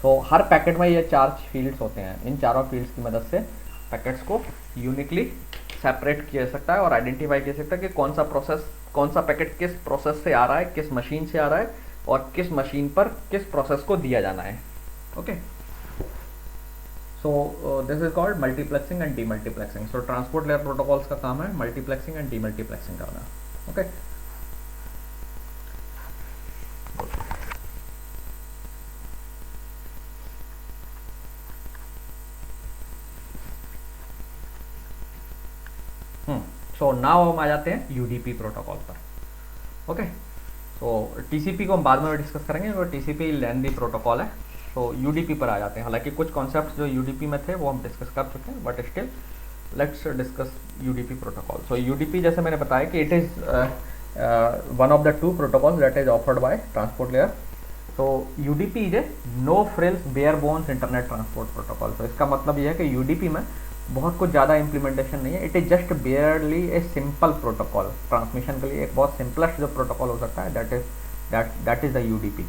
Speaker 1: तो हर पैकेट में ये 4 फील्ड्स होते हैं। इन चारों फील्ड्स की मदद से पैकेट्स को यूनिकली सेपरेट किया जा सकता है और आइडेंटिफाई किया जा सकता है कि कौन सा पैकेट किस प्रोसेस से आ रहा है, किस मशीन से आ रहा है और किस मशीन पर किस प्रोसेस को दिया जाना है। Okay, so this is called multiplexing and demultiplexing. So transport layer protocols का काम है मल्टीप्लेक्सिंग एंड डीमल्टीप्लेक्सिंग करना। ओके, सो नाउ हम आ जाते हैं यूडीपी प्रोटोकॉल पर। ओके, सो टीसीपी को हम बाद में डिस्कस करेंगे, तो टीसीपी लेंथी प्रोटोकॉल है। तो यूडीपी पर आ जाते हैं। हालांकि कुछ कॉन्सेप्ट्स जो यूडीपी में थे वो हम डिस्कस कर चुके हैं, but still let's discuss UDP protocol. So UDP जैसे मैंने बताया कि it is one of the 2 protocols that is offered by transport layer. तो UDP is a no frills bare bones internet transport protocol. तो इसका मतलब यह है कि यूडीपी में बहुत कुछ ज़्यादा इंप्लीमेंटेशन नहीं है। It is just बेयरली a simple protocol. Transmission के लिए एक बहुत सिंपलेस्ट जो प्रोटोकॉल हो सकता है that is the UDP.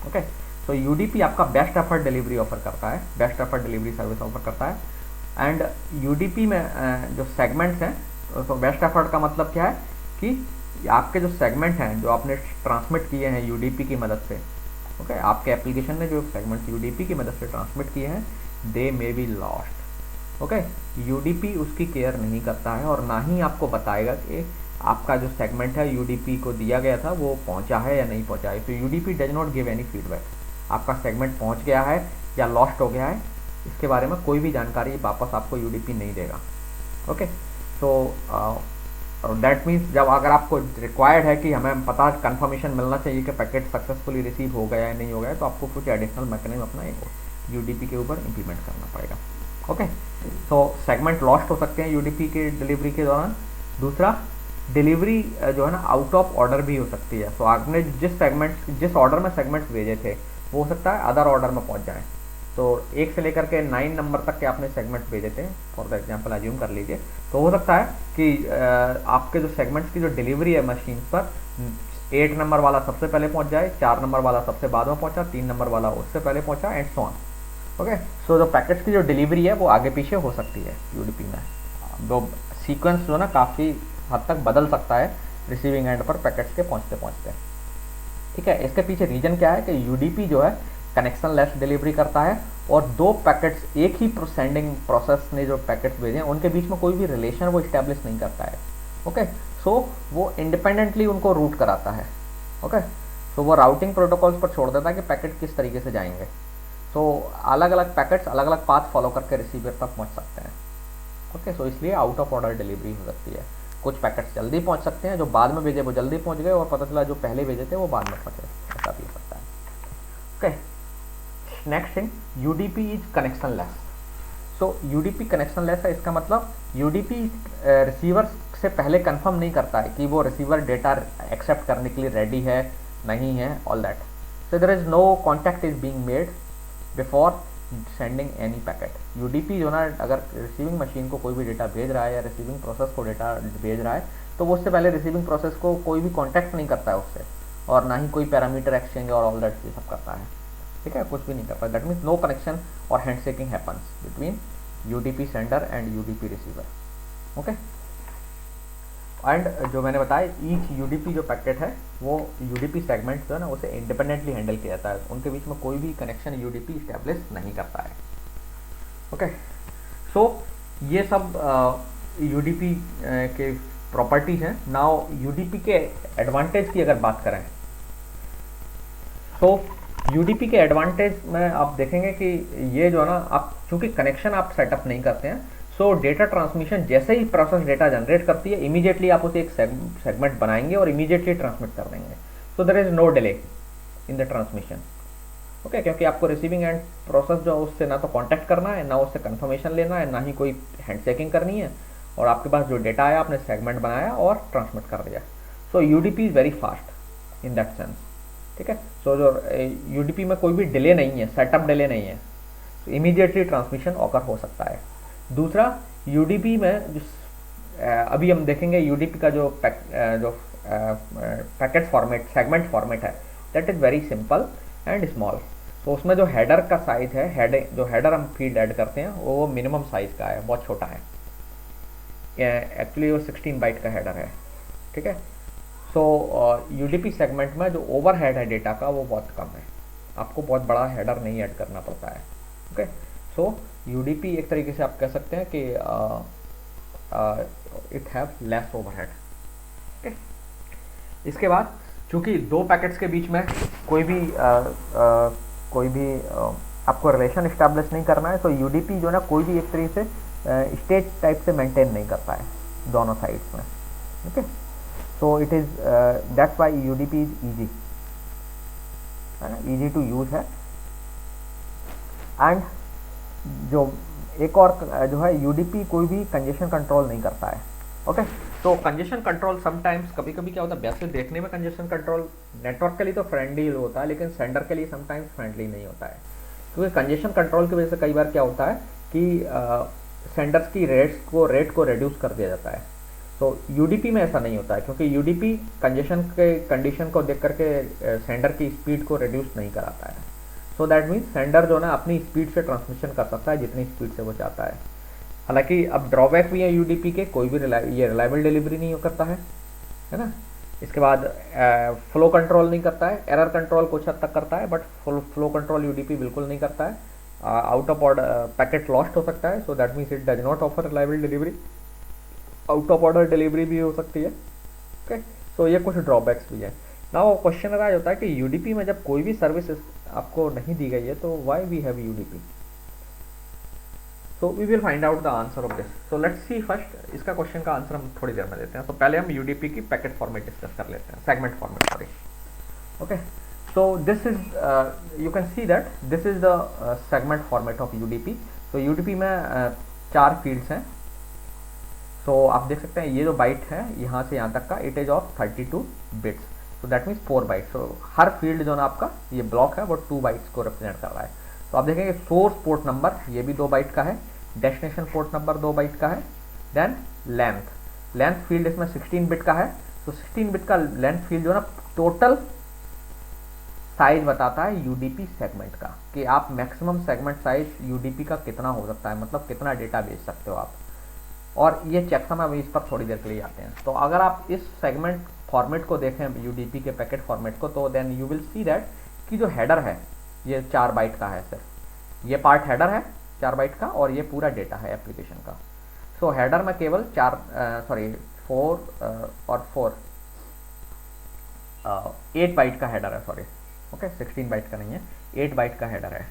Speaker 1: Okay, तो यूडीपी आपका बेस्ट एफर्ट डिलीवरी ऑफर करता है, best effort delivery service offer करता है। एंड यूडीपी में जो सेगमेंट्स हैं, तो बेस्ट एफर्ट का मतलब क्या है कि आपके जो सेगमेंट हैं जो आपने ट्रांसमिट किए हैं यूडीपी की मदद से, ओके, आपके एप्लीकेशन ने जो सेगमेंट्स यूडीपी की मदद से ट्रांसमिट किए हैं, they may be lost. Okay, UDP उसकी केयर नहीं करता है और ना ही आपको बताएगा कि आपका जो सेगमेंट है यूडीपी को दिया गया था वो पहुंचा है या नहीं पहुंचा है। तो UDP does not give any feedback. आपका सेगमेंट पहुंच गया है या लॉस्ट हो गया है, इसके बारे में कोई भी जानकारी वापस आपको यूडीपी नहीं देगा। ओके, सो दैट मीन्स जब अगर आपको रिक्वायर्ड है कि हमें पता कंफर्मेशन मिलना चाहिए कि पैकेट सक्सेसफुली रिसीव हो गया है नहीं हो गया है, तो आपको कुछ एडिशनल मैकेनिज्म अपना यूडीपी के ऊपर इंप्लीमेंट करना पड़ेगा। ओके, तो सेगमेंट लॉस्ट हो सकते हैं यूडीपी के डिलीवरी के दौरान। दूसरा, डिलीवरी जो है ना आउट ऑफ ऑर्डर भी हो सकती है। तो आपने जिस ऑर्डर में सेगमेंट्स भेजे थे वो हो सकता है अदर ऑर्डर में पहुंच जाए। तो 1 से लेकर के 9 नंबर तक के आपने सेगमेंट्स भेजे थे, फॉर द एग्जांपल अज्यूम कर लीजिए। तो हो सकता है कि आपके जो सेगमेंट्स की जो डिलीवरी है मशीन पर 8 नंबर वाला सबसे पहले पहुंच जाए, 4 नंबर वाला सबसे बाद में पहुंचा, 3 नंबर वाला उससे पहले पहुंचा, एंड सो ऑन। ओके, सो जो पैकेट्स की जो डिलीवरी है वो आगे पीछे हो सकती है यूडीपी में। वो सीक्वेंस जो ना काफ़ी हद तक बदल सकता है रिसीविंग एंड पर पैकेट्स के पहुंचते पहुंचते। ठीक है। इसके पीछे रीजन क्या है कि यूडीपी जो है कनेक्शन लेस डिलीवरी करता है और दो पैकेट्स एक ही सेंडिंग प्रोसेस ने जो पैकेट्स भेजे हैं उनके बीच में कोई भी रिलेशन वो इस्टेब्लिश नहीं करता है। ओके, सो वो इंडिपेंडेंटली उनको रूट कराता है। ओके, सो वो राउटिंग प्रोटोकॉल्स पर छोड़ देता है कि पैकेट किस तरीके से जाएंगे। सो अलग अलग पैकेट्स अलग अलग पाथ फॉलो करके रिसीवर तक पहुंच सकते हैं। ओके, सो इसलिए आउट ऑफ ऑर्डर डिलीवरी हो सकती है। कुछ पैकेट्स जल्दी पहुंच सकते हैं, जो बाद में भेजे वो जल्दी पहुंच गए, और पता चला जो पहले भेजे थे वो बाद में पहुंचे, ऐसा भी हो सकता है। Okay, next thing, UDP is connection less. So UDP connection less है, इसका मतलब यूडीपी रिसीवर से पहले कंफर्म नहीं करता है कि वो रिसीवर डेटा एक्सेप्ट करने के लिए रेडी है नहीं है, all that. So there is no contact is being made before sending any packet. UDP जो ना, अगर रिसीविंग मशीन को कोई भी डेटा भेज रहा है या रिसीविंग प्रोसेस को डेटा भेज रहा है तो वो उससे पहले रिसीविंग प्रोसेस को कोई भी कॉन्टैक्ट नहीं करता है उससे, और ना ही कोई पैरामीटर एक्सचेंज और ऑल दैट ये सब करता है। ठीक है, कुछ भी नहीं करता। दैट मीन्स नो कनेक्शन और hand shaking happens between UDP sender and UDP receiver. Okay, and जो मैंने बताया ईच यूडीपी जो पैकेट है वो यूडीपी सेगमेंट जो है ना उसे इंडिपेंडेंटली हैंडल किया जाता है, उनके बीच में कोई भी कनेक्शन यूडीपी इस्टेब्लिश नहीं करता है। ओके, सो ये सब यूडीपी के प्रॉपर्टीज हैं। नाउ यूडीपी के एडवांटेज की अगर बात करें तो यूडीपी के एडवांटेज में आप देखेंगे कि ये जो है ना, आप चूंकि कनेक्शन आप सेटअप नहीं करते हैं, सो डेटा ट्रांसमिशन जैसे ही प्रोसेस डेटा जनरेट करती है इमीडिएटली आप उसे एक सेगमेंट बनाएंगे और इमीडिएटली ट्रांसमिट कर देंगे। So there is no delay in the transmission. Okay, क्योंकि आपको रिसीविंग एंड प्रोसेस जो उससे ना तो कांटेक्ट करना है, ना उससे कंफर्मेशन लेना है, ना ही कोई हैंडशेकिंग करनी है, और आपके पास जो डेटा आया आपने सेगमेंट बनाया और ट्रांसमिट कर दिया। So UDP is very fast in that sense. ठीक है, सो जो यूडीपी में कोई भी डिले नहीं है, सेटअप डिले नहीं है, तो इमीडिएटली ट्रांसमिशन ऑकर हो सकता है। दूसरा, यूडीपी में जो अभी हम देखेंगे यूडीपी का जो पैकेट फॉर्मेट सेगमेंट फॉर्मेट है that is very simple and small. तो उसमें जो हेडर का साइज है, जो हेडर हम फील्ड ऐड करते हैं वो मिनिमम साइज का है, बहुत छोटा है। एक्चुअली वो 16 बाइट का हेडर है। ठीक है, सो यूडीपी सेगमेंट में जो ओवरहेड है डेटा का वो बहुत कम है, आपको बहुत बड़ा हेडर नहीं ऐड करना पड़ता है। ओके, सो यूडीपी एक तरीके से आप कह सकते हैं कि it have less overhead. Okay, इसके बाद चूंकि दो पैकेट्स के बीच में कोई भी आपको रिलेशन इस्टेब्लिश नहीं करना है, तो यूडीपी जो ना कोई भी एक तरीके से स्टेज टाइप से मेंटेन नहीं करता है दोनों साइड्स में। Okay, so it is that's why UDP is easy, है ना, ईजी टू यूज है। एंड जो एक और जो है, यूडीपी कोई भी कंजेशन कंट्रोल नहीं करता है। ओके, तो कंजेशन कंट्रोल समटाइम्स कभी कभी क्या होता है, वैसे देखने में कंजेशन कंट्रोल नेटवर्क के लिए तो फ्रेंडली होता है, लेकिन सेंडर के लिए समटाइम्स फ्रेंडली नहीं होता है, क्योंकि कंजेशन कंट्रोल की वजह से कई बार क्या होता है कि सेंडर्स की रेट को रिड्यूस कर दिया जाता है। तो यूडीपी में ऐसा नहीं होता है, क्योंकि यूडीपी कंजेशन के कंडीशन को देख करके सेंडर की स्पीड को रिड्यूस नहीं कराता है। सो दैट मीन्स सेंडर जो ना अपनी स्पीड से ट्रांसमिशन कर सकता है जितनी स्पीड से वो चाहता है। हालांकि अब ड्रॉबैक भी है यूडीपी के, कोई भी ये रिलायबल डिलीवरी नहीं करता है ना। इसके बाद फ्लो कंट्रोल नहीं करता है, एरर कंट्रोल कुछ हद तक करता है, बट फ्लो कंट्रोल यूडीपी बिल्कुल नहीं करता है। Out of order packet lost हो सकता है, so that means it does not offer reliable delivery. Out of order delivery भी हो सकती है। ओके, सो ये कुछ ड्रॉबैक्स भी है। नाउ क्वेश्चन अराइज होता है कि यूडीपी में जब कोई भी सर्विस आपको नहीं दी गई है तो why we have UDP. So we will find out the answer of this. So let's see first, इसका क्वेश्चन का आंसर हम थोड़ी देर में देते हैं। तो पहले हम यूडीपी की पैकेट फॉर्मेट डिस्कस कर लेते हैं, segment format, sorry. Okay, so this is you can see that this is the segment format of UDP. तो यूडीपी में 4 फील्ड्स हैं। सो आप देख सकते हैं ये जो बाइट है यहाँ से यहाँ तक का, it is of 32 bits, so that means 4 bytes. So her field जो ना आपका ये ब्लॉक है वो 2 बाइट्स को रिप्रेजेंट कर रहा है। तो आप देखेंगे सोर्स पोर्ट नंबर ये भी 2 बाइट का है, डेस्टिनेशन पोर्ट नंबर 2 बाइट का है, देन लेंथ फील्ड इसमें 16 बिट का है। तो 16 बिट का लेंथ फील्ड जो ना टोटल साइज बताता है यूडीपी सेगमेंट का, कि आप मैक्सिमम सेगमेंट साइज यूडीपी का कितना हो सकता है, मतलब कितना डेटा भेज सकते हो आप। और ये चेकसम हम इस पर थोड़ी देर के लिए आते हैं। तो अगर आप इस सेगमेंट फॉर्मेट को देखें यूडीपी के पैकेट फॉर्मेट को, तो then you will see that कि जो हेडर है ये 4 बाइट का है सिर्फ, ये पार्ट हेडर है 4 बाइट का और ये पूरा डेटा है एप्लीकेशन का। सो हेडर में केवल 4 और 4 8 बाइट का हेडर है, सॉरी ओके 16 बाइट का नहीं है, 8 बाइट का हेडर है।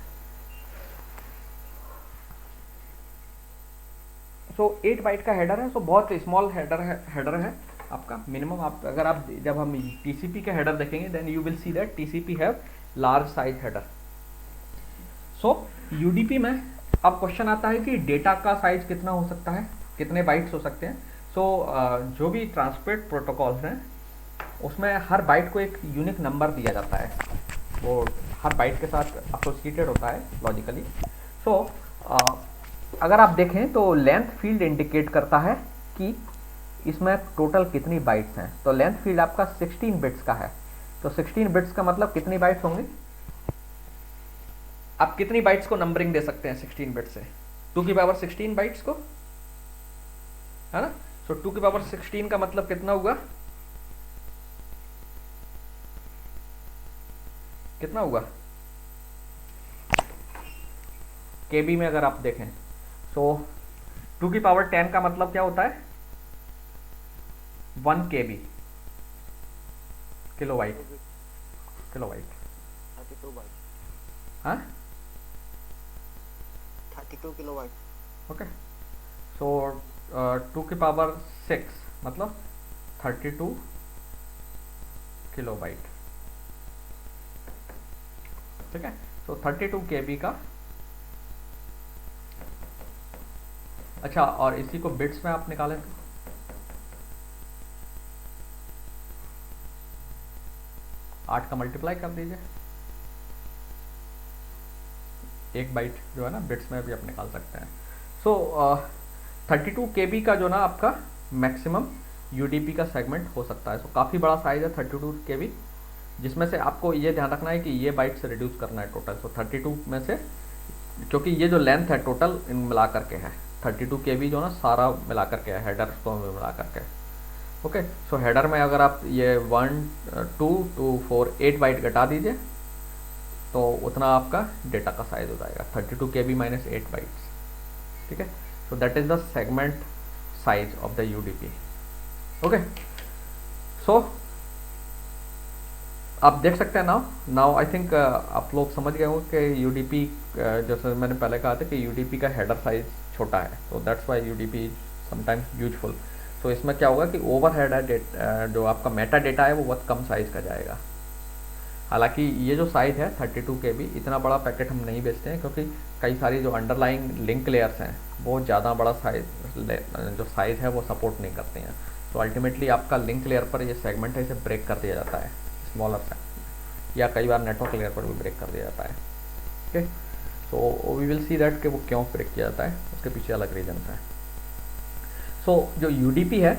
Speaker 1: सो 8 बाइट का हेडर है, सो बहुत स्मॉल हेडर है आपका मिनिमम। आप अगर आप जब हम टीसीपी के हेडर देखेंगे then you will see that TCP have large size header. So UDP में अब क्वेश्चन आता है कि डेटा का साइज कितना हो सकता है, कितने बाइट्स हो सकते हैं। सो जो भी ट्रांसपोर्ट प्रोटोकॉल्स हैं उसमें हर बाइट को एक यूनिक नंबर दिया जाता है, वो हर बाइट के साथ एसोसिएटेड होता है लॉजिकली। सो अगर आप देखें तो लेंथ फील्ड इंडिकेट करता है कि इसमें टोटल कितनी बाइट्स हैं। तो लेंथ फील्ड आपका 16 बिट्स का है, तो 16 बिट्स का मतलब कितनी बाइट्स होंगी, आप कितनी बाइट्स को नंबरिंग दे सकते हैं 16 बिट से, 2 की पावर 16 बाइट्स को, है ना। सो 2 की पावर 16 का मतलब कितना हुआ, कितना हुआ केबी में अगर आप देखें। सो 2 की पावर 10 का मतलब क्या होता है 1 केबी, किलोबाइट,
Speaker 2: 32 बाइट,
Speaker 1: हाँ
Speaker 2: 32 किलोबाइट।
Speaker 1: ओके। सो 2 की पावर 6 मतलब 32 किलोबाइट, ठीक है। सो 32 केबी का, अच्छा और इसी को बिट्स में आप निकालें तो 8 का मल्टीप्लाई कर दीजिए, 1 बाइट जो है ना बिट्स में भी आप निकाल सकते हैं। सो 32 केबी का जो ना आपका मैक्सिमम यूडीपी का सेगमेंट हो सकता है। सो काफ़ी बड़ा साइज है 32 केबी, जिसमें से आपको ये ध्यान रखना है कि ये बाइट से रिड्यूस करना है टोटल। सो 32 में से, क्योंकि ये जो लेंथ है टोटल इन मिला करके है 32 केबी जो ना सारा मिला करके है, हेडर को मिला करके, ओके। सो हेडर में अगर आप ये 1 2 2 4 8 बाइट घटा दीजिए तो उतना आपका डेटा का साइज हो जाएगा 32 केबी माइनस 8 बाइट्स, ठीक है। So that is the segment size of the UDP, okay. सो आप देख सकते हैं नाउ आई थिंक आप लोग समझ गए हो कि यूडीपी, जैसे मैंने पहले कहा था कि यूडीपी का हेडर साइज छोटा है, तो that's why UDP sometimes useful. तो इसमें क्या होगा कि ओवरहेड है जो आपका मेटा डेटा है वो बहुत कम साइज का जाएगा। हालांकि ये जो साइज है 32 केबी, इतना बड़ा पैकेट हम नहीं बेचते हैं क्योंकि कई सारी जो अंडरलाइंग लिंक लेयर्स हैं वो ज़्यादा बड़ा साइज जो साइज़ है वो सपोर्ट नहीं करते हैं। तो अल्टीमेटली आपका लिंक लेयर पर ये सेगमेंट है, इसे ब्रेक कर दिया जाता है स्मॉलर से, या कई बार नेटवर्क लेयर पर भी ब्रेक कर दिया जाता है, okay. So we will see that कि वो क्यों ब्रेक किया जाता है, उसके पीछे अलग रीजन है। सो जो यूडीपी है,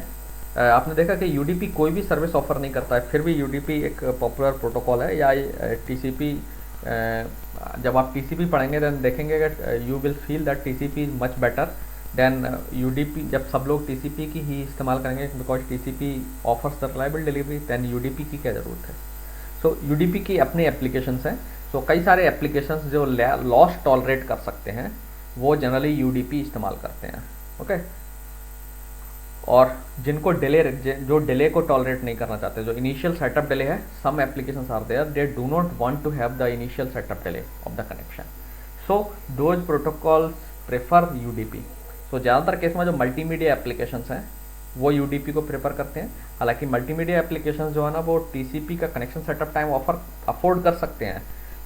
Speaker 1: आपने देखा कि यूडीपी कोई भी सर्विस ऑफर नहीं करता है, फिर भी यूडीपी एक पॉपुलर प्रोटोकॉल है। या टीसीपी, जब आप टीसीपी पढ़ेंगे देन देखेंगे कि you will feel that TCP is much better than UDP. जब सब लोग टीसीपी की ही इस्तेमाल करेंगे because TCP offers the reliable delivery, then UDP की क्या ज़रूरत है। सो यूडीपी की अपनी एप्लीकेशंस हैं। सो कई सारे एप्लीकेशंस जो लॉस टॉलरेट कर सकते हैं वो जनरली यूडीपी इस्तेमाल करते हैं, ओके। और जिनको जो डिले को टॉलरेट नहीं करना चाहते, जो इनिशियल सेटअप डिले है, some applications are there they do not want to have the initial setup delay of the connection, so those protocols prefer UDP. So ज़्यादातर केस में जो मल्टीमीडिया एप्लीकेशंस हैं वो यूडीपी को प्रेफर करते हैं। हालांकि मल्टीमीडिया एप्लीकेशंस जो है ना वो टीसीपी का कनेक्शन सेटअप टाइम अफोर्ड कर सकते हैं,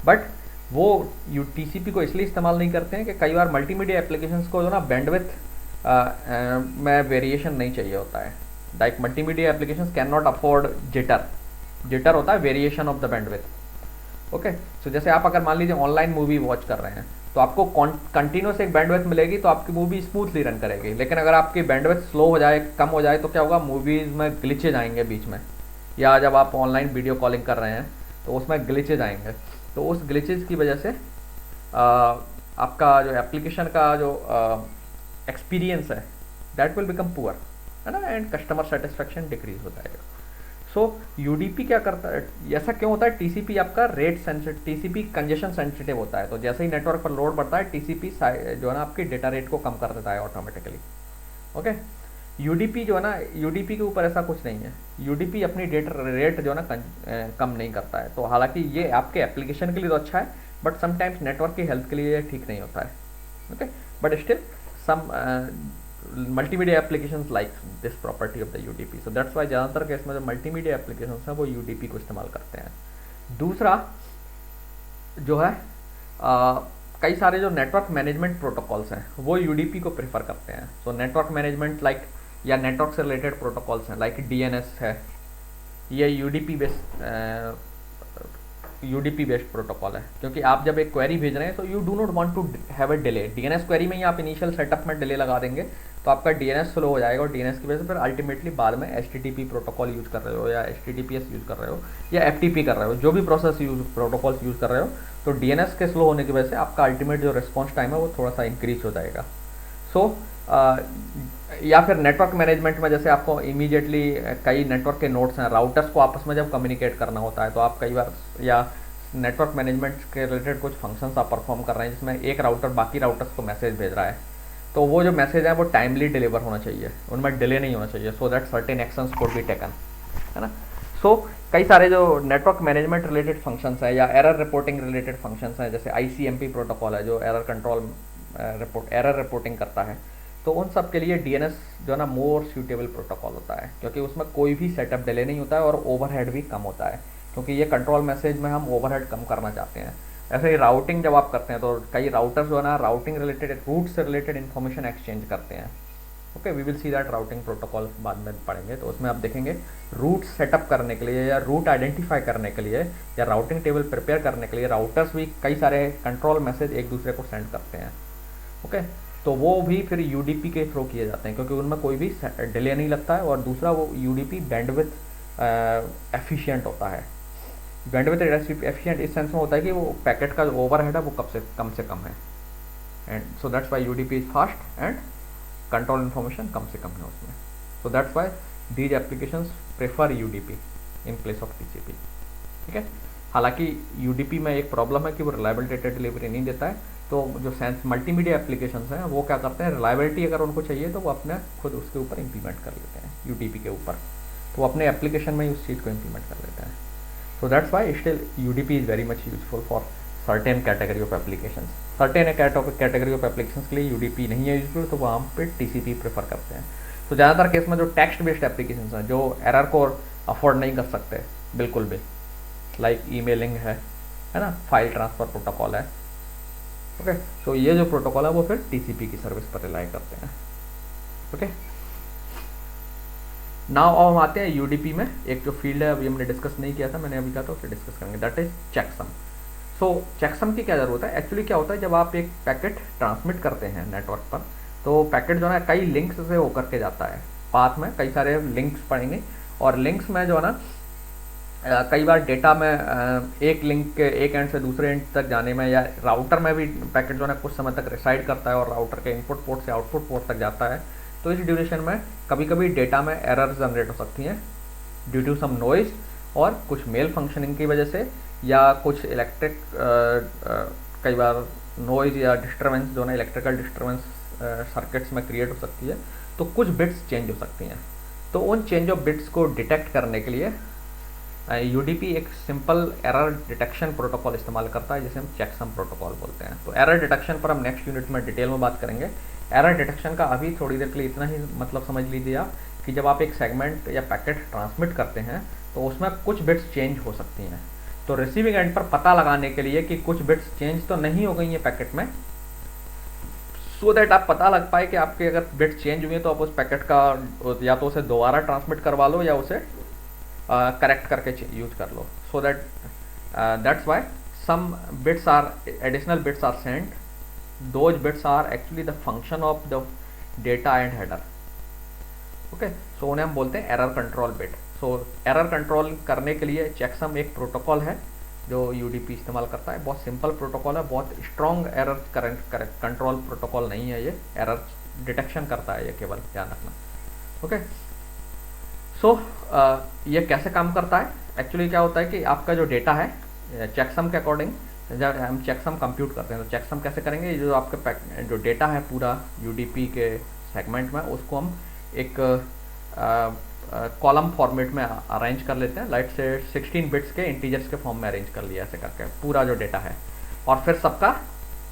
Speaker 1: बट वो टीसीपी को इसलिए इस्तेमाल नहीं करते हैं कि कई बार मल्टीमीडिया एप्लीकेशंस को जो ना बैंडविड्थ में वेरिएशन नहीं चाहिए होता है। Like multimedia applications can not afford jitter होता है variation of the bandwidth, okay. So जैसे आप अगर मान लीजिए ऑनलाइन मूवी वॉच कर रहे हैं तो आपको कंटिन्यूस एक बैंडविड्थ मिलेगी तो आपकी मूवी स्मूथली रन करेगी। लेकिन अगर आपकी बैंडविड्थ स्लो हो जाए, कम हो जाए, तो क्या होगा, मूवीज़ में ग्लिचेज आएंगे बीच में, या जब आप ऑनलाइन वीडियो कॉलिंग कर रहे हैं तो उसमें ग्लिचेज आएंगे। तो उस ग्लिचेज की वजह से आपका जो एप्लीकेशन का जो एक्सपीरियंस है दैट विल बिकम पुअर, है ना, एंड कस्टमर सेटिस्फेक्शन डिक्रीज हो जाएगा। सो यूडीपी क्या करता है, ऐसा क्यों होता है, टीसीपी आपका rate sensitive, TCP congestion sensitive होता है, तो जैसे ही नेटवर्क पर लोड बढ़ता है टीसीपी जो है ना आपकी डेटा रेट को कम कर देता है ऑटोमेटिकली। ओके, यूडीपी जो है ना, यूडीपी के ऊपर ऐसा कुछ नहीं है, यूडीपी अपनी डेटा रेट जो है ना कम नहीं करता है। तो हालांकि ये आपके एप्लीकेशन के लिए तो अच्छा है, बट समटाइम्स नेटवर्क की हेल्थ के लिए ये ठीक नहीं होता है। Okay, but still some multimedia applications like this property of the UDP, so that's why ज़्यादातर केस में जो मल्टीमीडिया एप्लीकेशंस हैं वो यूडीपी को इस्तेमाल करते हैं। दूसरा जो है कई सारे जो नेटवर्क मैनेजमेंट प्रोटोकॉल्स हैं वो यूडीपी को प्रेफर करते हैं। सो नेटवर्क मैनेजमेंट लाइक या नेटवर्क से रिलेटेड प्रोटोकॉल्स हैं लाइक डीएनएस है, ये यूडीपी बेस्ड प्रोटोकॉल है, क्योंकि आप जब एक क्वेरी भेज रहे हैं तो you do not want to have a delay. DNS query में ही आप इनिशियल सेटअप में डिले लगा देंगे तो आपका डीएनएस स्लो हो जाएगा, और डीएनएस की वजह से फिर अल्टीमेटली बाद में एचटीटीपी प्रोटोकॉल यूज़ कर रहे हो या एचटीटीपीएस यूज़ कर रहे हो या एफटीपी कर रहे हो, जो भी प्रोसेस प्रोटोकॉल्स यूज़ कर रहे हो, तो डीएनएस के स्लो होने की वजह से आपका अल्टीमेट जो रिस्पॉन्स टाइम है वो थोड़ा सा इंक्रीज हो जाएगा। सो या फिर नेटवर्क मैनेजमेंट में जैसे आपको इमीडिएटली कई नेटवर्क के नोड्स हैं, राउटर्स को आपस में जब कम्युनिकेट करना होता है तो आप कई बार, या नेटवर्क मैनेजमेंट के रिलेटेड कुछ फंक्शंस आप परफॉर्म कर रहे हैं जिसमें एक राउटर बाकी राउटर्स को मैसेज भेज रहा है, तो वो जो मैसेज है वो टाइमली डिलीवर होना चाहिए, उनमें डिले नहीं होना चाहिए, so that certain actions could be taken, है ना। सो कई सारे जो नेटवर्क मैनेजमेंट रिलेटेड फंक्शंस हैं या एरर रिपोर्टिंग रिलेटेड फंक्शंस हैं, जैसे आईसीएमपी प्रोटोकॉल है जो एरर रिपोर्टिंग करता है, तो उन सब के लिए डीएनएस जो है ना मोर सूटेबल प्रोटोकॉल होता है, क्योंकि उसमें कोई भी सेटअप डिले नहीं होता है और ओवरहेड भी कम होता है, क्योंकि ये कंट्रोल मैसेज में हम ओवरहेड कम करना चाहते हैं। ऐसे ही राउटिंग जब आप करते हैं तो कई राउटर्स जो है ना राउटिंग रिलेटेड, रूट से रिलेटेड इन्फॉर्मेशन एक्सचेंज करते हैं। Okay, we will see that routing protocol बाद में पढ़ेंगे, तो उसमें आप देखेंगे रूट सेटअप करने के लिए या रूट आइडेंटिफाई करने के लिए या राउटिंग टेबल प्रिपेयर करने के लिए राउटर्स भी कई सारे कंट्रोल मैसेज एक दूसरे को सेंड करते हैं। ओके, तो वो भी फिर यूडीपी के थ्रू किए जाते हैं, क्योंकि उनमें कोई भी डिले नहीं लगता है, और दूसरा वो यूडीपी बैंडविड्थ एफिशिएंट होता है। बैंडविड्थ एफिशिएंट इस सेंस में होता है कि वो पैकेट का जो ओवरहेड है वो कम से कम है, and so that's why UDP is fast and control information कम से कम है उसमें, so that's why these applications prefer UDP in place of TCP. ठीक है, हालांकि यूडीपी में एक प्रॉब्लम है कि वो रिलायबल डेटा डिलीवरी नहीं देता है, तो जो सेंस मल्टीमीडिया एप्लीकेशंस हैं वो क्या करते हैं, रिलायबिलिटी अगर उनको चाहिए तो वो अपने खुद उसके ऊपर इंप्लीमेंट कर लेते हैं यूडीपी के ऊपर, तो वो अपने एप्लीकेशन में ही उस चीज़ को इंप्लीमेंट कर लेते हैं। So that's why still UDP is very much useful for certain category of applications. Certain category of applications के लिए UDP नहीं है यूजफुल, तो वहाँ पे TCP प्रेफर करते हैं। तो ज़्यादातर केस में जो टेक्स्ट बेस्ड एप्लीकेशंस हैं जो एरर को अफोर्ड नहीं कर सकते बिल्कुल भी, लाइक ईमेलिंग है ना, फाइल ट्रांसफ़र प्रोटोकॉल है। ओके, तो ये जो प्रोटोकॉल है वो फिर TCP की सर्विस पर रिलाई करते हैं। ओके, नाउ अब हम आते हैं यूडीपी में एक जो फील्ड है, अभी हमने डिस्कस नहीं किया था, मैंने अभी कहा था उसे डिस्कस करेंगे, that is checksum. So checksum की क्या ज़रूरत है, एक्चुअली क्या होता है जब आप एक पैकेट ट्रांसमिट करते हैं नेटवर्क पर, तो पैकेट जो है कई लिंक्स से होकर के जाता है, पाथ में कई सारे लिंक्स पड़ेंगे, और लिंक्स में जो है ना कई बार डेटा में एक लिंक के एक एंड से दूसरे एंड तक जाने में, या राउटर में भी पैकेट जो है कुछ समय तक रिसाइड करता है और राउटर के इनपुट पोर्ट से आउटपुट पोर्ट तक जाता है, तो इस ड्यूरेशन में कभी कभी डेटा में एरर जनरेट हो सकती हैं ड्यू टू सम नॉइज, और कुछ मेल फंक्शनिंग की वजह से, या कुछ इलेक्ट्रिक कई बार नॉइज या डिस्टर्बेंस जो है इलेक्ट्रिकल डिस्टर्बेंस सर्किट्स में क्रिएट हो सकती है, तो कुछ बिट्स चेंज हो सकती हैं। तो उन चेंज ऑफ बिट्स को डिटेक्ट करने के लिए यूडीपी एक सिंपल एरर डिटेक्शन प्रोटोकॉल इस्तेमाल करता है जिसे हम चेकसम प्रोटोकॉल बोलते हैं। तो एरर डिटेक्शन पर हम नेक्स्ट यूनिट में डिटेल में बात करेंगे। एरर डिटेक्शन का अभी थोड़ी देर के लिए इतना ही मतलब समझ लीजिए आप कि जब आप एक सेगमेंट या पैकेट ट्रांसमिट करते हैं तो उसमें कुछ बिट्स चेंज हो सकती हैं, तो रिसीविंग एंड पर पता लगाने के लिए कि कुछ बिट्स चेंज तो नहीं हो गई हैं पैकेट में, सो दैट आप पता लग पाए कि आपके अगर बिट्स चेंज हुई हैं तो आप उस पैकेट का या तो उसे दोबारा ट्रांसमिट करवा लो या उसे करेक्ट करके यूज कर लो, so that that's why some bits are additional bits are sent, those bits are actually the function of the data and header. Okay, so उन्हें हम बोलते हैं error control bit. So error control करने के लिए checksum एक protocol है जो यूडीपी इस्तेमाल करता है, बहुत सिंपल प्रोटोकॉल है, बहुत स्ट्रॉन्ग एरर कंट्रोल प्रोटोकॉल नहीं है, ये एरर डिटेक्शन करता है ये केवल, ध्यान रखना। ओके, सो ये कैसे काम करता है? एक्चुअली क्या होता है कि आपका जो डेटा है चेकसम के अकॉर्डिंग, जब हम चेकसम कंप्यूट करते हैं तो चेकसम कैसे करेंगे? जो आपके जो डेटा है पूरा यूडीपी के सेगमेंट में, उसको हम एक कॉलम फॉर्मेट में अरेंज कर लेते हैं। लाइट से 16 बिट्स के इंटीजर्स के फॉर्म में अरेंज कर लिया ऐसे करके पूरा जो डेटा है, और फिर सबका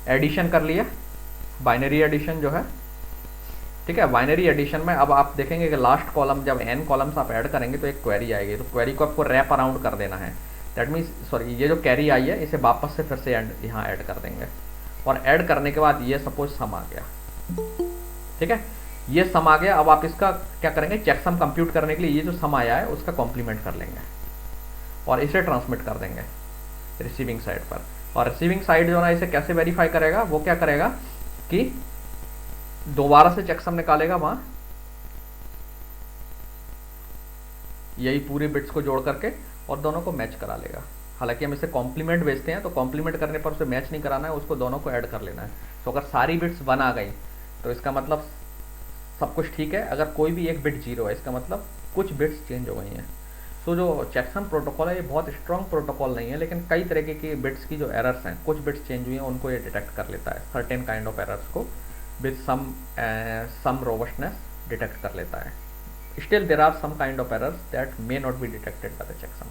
Speaker 1: एडिशन कर लिया, बाइनरी एडिशन जो है, ठीक है। बाइनरी एडिशन में अब आप देखेंगे कि लास्ट कॉलम जब n कॉलम्स आप ऐड करेंगे तो एक क्वेरी आएगी, तो क्वेरी को आपको रैप अराउंड कर देना है। दैट मीन्स सॉरी, ये जो कैरी आई है इसे वापस से फिर से यहाँ ऐड कर देंगे, और ऐड करने के बाद ये सपोज सम आ गया, ठीक है। ये सम आ गया। अब आप इसका क्या करेंगे? चेकसम कंप्यूट करने के लिए ये जो सम आया है उसका कॉम्प्लीमेंट कर लेंगे और इसे ट्रांसमिट कर देंगे रिसीविंग साइड पर। और रिसीविंग साइड जो है इसे कैसे वेरीफाई करेगा? वो क्या करेगा कि दोबारा से चेकसम निकालेगा वहां, यही पूरे बिट्स को जोड़ करके, और दोनों को मैच करा लेगा। हालांकि हम इसे कॉम्प्लीमेंट भेजते हैं तो कॉम्प्लीमेंट करने पर उसे मैच नहीं कराना है, उसको दोनों को ऐड कर लेना है। तो अगर सारी बिट्स 1 आ गई तो इसका मतलब सब कुछ ठीक है। अगर कोई भी एक बिट 0 है इसका मतलब कुछ बिट्स चेंज हो गई हैं। तो जो चेकसम प्रोटोकॉल है ये बहुत स्ट्रॉन्ग प्रोटोकॉल नहीं है, लेकिन कई तरीके की बिट्स की जो एरर्स हैं, कुछ बिट्स चेंज हुई हैं, उनको ये डिटेक्ट कर लेता है। सर्टेन काइंड ऑफ एरर्स को विद सम रोबस्टनेस डिटेक्ट कर लेता है। Still there are some kind of errors that may not be detected by the checksum,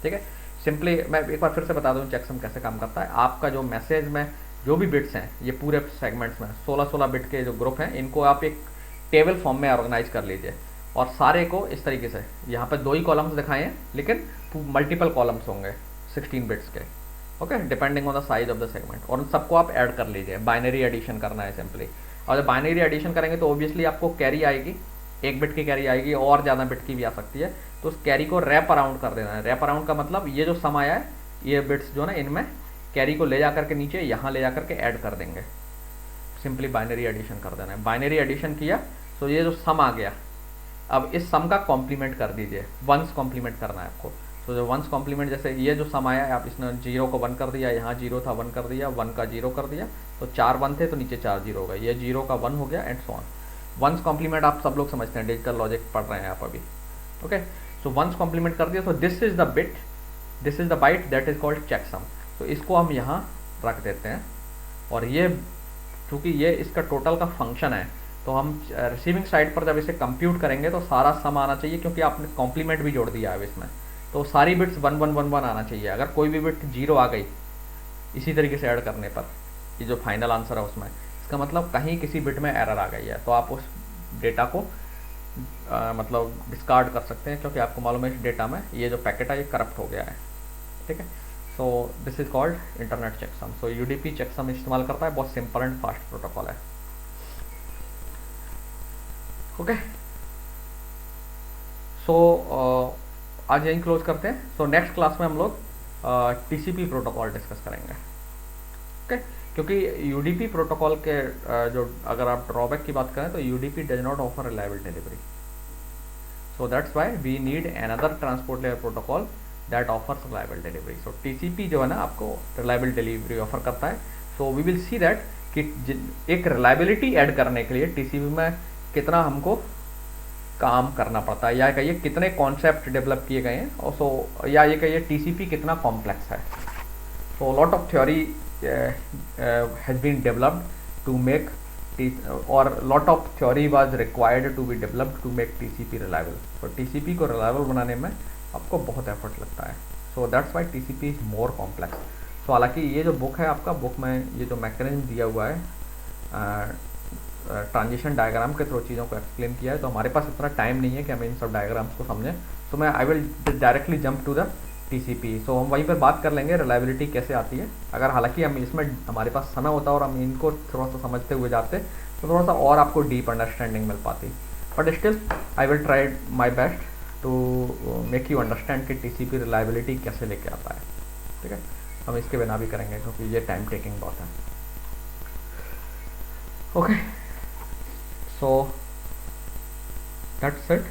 Speaker 1: ठीक है। सिंपली मैं एक बार फिर से बता दूं चेकसम कैसे काम करता है। आपका जो मैसेज में जो भी बिट्स हैं, ये पूरे सेगमेंट्स में 16 बिट के जो ग्रुप हैं, इनको आप एक टेबल फॉर्म में ऑर्गेनाइज कर लीजिए, और सारे को इस तरीके से, यहाँ पर 2 ही कॉलम्स दिखाए हैं लेकिन मल्टीपल कॉलम्स होंगे 16 बिट्स के, okay, depending on the size of the segment, और उन सबको आप ऐड कर लीजिए। बाइनरी एडिशन करना है सिंपली। और जब बाइनरी एडिशन करेंगे तो ऑब्वियसली आपको कैरी आएगी, 1 बिट की कैरी आएगी, और ज़्यादा बिट की भी आ सकती है। तो उस कैरी को रैप अराउंड कर देना है। रैप अराउंड का मतलब ये जो सम आया है, ये बिट्स जो है ना, इनमें कैरी को ले जा करके नीचे यहाँ ले जा करके ऐड कर देंगे। सिंपली बाइनरी एडिशन कर देना है। बाइनरी एडिशन किया तो ये जो सम आ गया, अब इस सम का कॉम्प्लीमेंट कर दीजिए, वंस कॉम्प्लीमेंट करना है आपको। तो जो वंस कॉम्प्लीमेंट, जैसे ये जो सम आया है, आप इसने 0 को 1 कर दिया, यहाँ 0 था 1 कर दिया, 1 का 0 कर दिया, तो 4 1 थे तो नीचे 4 0 हो गए, ये 0 का 1 हो गया, and so on. Once complement आप सब लोग समझते हैं, डिजिटल लॉजिक पढ़ रहे हैं आप अभी, ओके। सो वंस कॉम्प्लीमेंट कर दिया, तो this is the bit, this is the byte that is called checksum. तो इसको हम यहाँ रख देते हैं, और ये चूँकि ये इसका टोटल का फंक्शन है, तो हम रिसीविंग साइड पर जब इसे कंप्यूट करेंगे तो सारा सम आना चाहिए, क्योंकि आपने कॉम्प्लीमेंट भी जोड़ दिया है इसमें, तो सारी बिट्स 1 1 1 1 आना चाहिए। अगर कोई भी बिट 0 आ गई इसी तरीके से ऐड करने पर, ये जो फाइनल आंसर है उसमें, इसका मतलब कहीं किसी बिट में एरर आ गई है, तो आप उस डेटा को मतलब डिस्कार्ड कर सकते हैं, क्योंकि आपको मालूम है इस डेटा में ये जो पैकेट है ये करप्ट हो गया है, ठीक है। So this is called internet checksum. So UDP checksum इस्तेमाल करता है, बहुत सिंपल एंड फास्ट प्रोटोकॉल है, ओके। सो आज यहीं क्लोज करते हैं। सो नेक्स्ट क्लास में हम लोग टीसीपी प्रोटोकॉल डिस्कस करेंगे, ओके। क्योंकि यूडीपी प्रोटोकॉल के जो अगर आप ड्रॉबैक की बात करें तो UDP does not offer reliable delivery, so that's why we need another transport layer protocol that offers reliable delivery. So TCP जो है ना आपको रिलायबल डिलीवरी ऑफर करता है। So we will see that कि एक रिलायबिलिटी ऐड करने के लिए टीसीपी में कितना हमको काम करना पड़ता है, या कहिए कितने कॉन्सेप्ट डेवलप किए गए हैं, और सो या ये कहिए टीसीपी कितना कॉम्प्लेक्स है। So lot of theory has been developed to make और lot of theory was required to be developed to make TCP reliable. तो टीसीपी को रिलायबल बनाने में आपको बहुत एफर्ट लगता है। So that's why TCP is more complex. So हालांकि ये जो बुक है आपका, बुक में ये जो मैकेनिज्म दिया हुआ है ट्रांजिशन डायग्राम के थ्रू चीज़ों को एक्सप्लेन किया है, तो हमारे पास इतना टाइम नहीं है कि हम इन सब डायग्राम्स को समझें। तो मैं I will directly jump to the TCP. So हम वहीं पर बात कर लेंगे रिलायबिलिटी कैसे आती है। अगर हालांकि हम इसमें हमारे पास समय होता और हम इनको थोड़ा सा समझते हुए जाते तो थोड़ा सा और आपको डीप अंडरस्टैंडिंग मिल पाती, but still I will try my best to make you understand कि टीसीपी रिलायबिलिटी कैसे लेके आता है, ठीक है। हम इसके बिना भी करेंगे क्योंकि ये टाइम टेकिंग बहुत है, ओके। So that's it.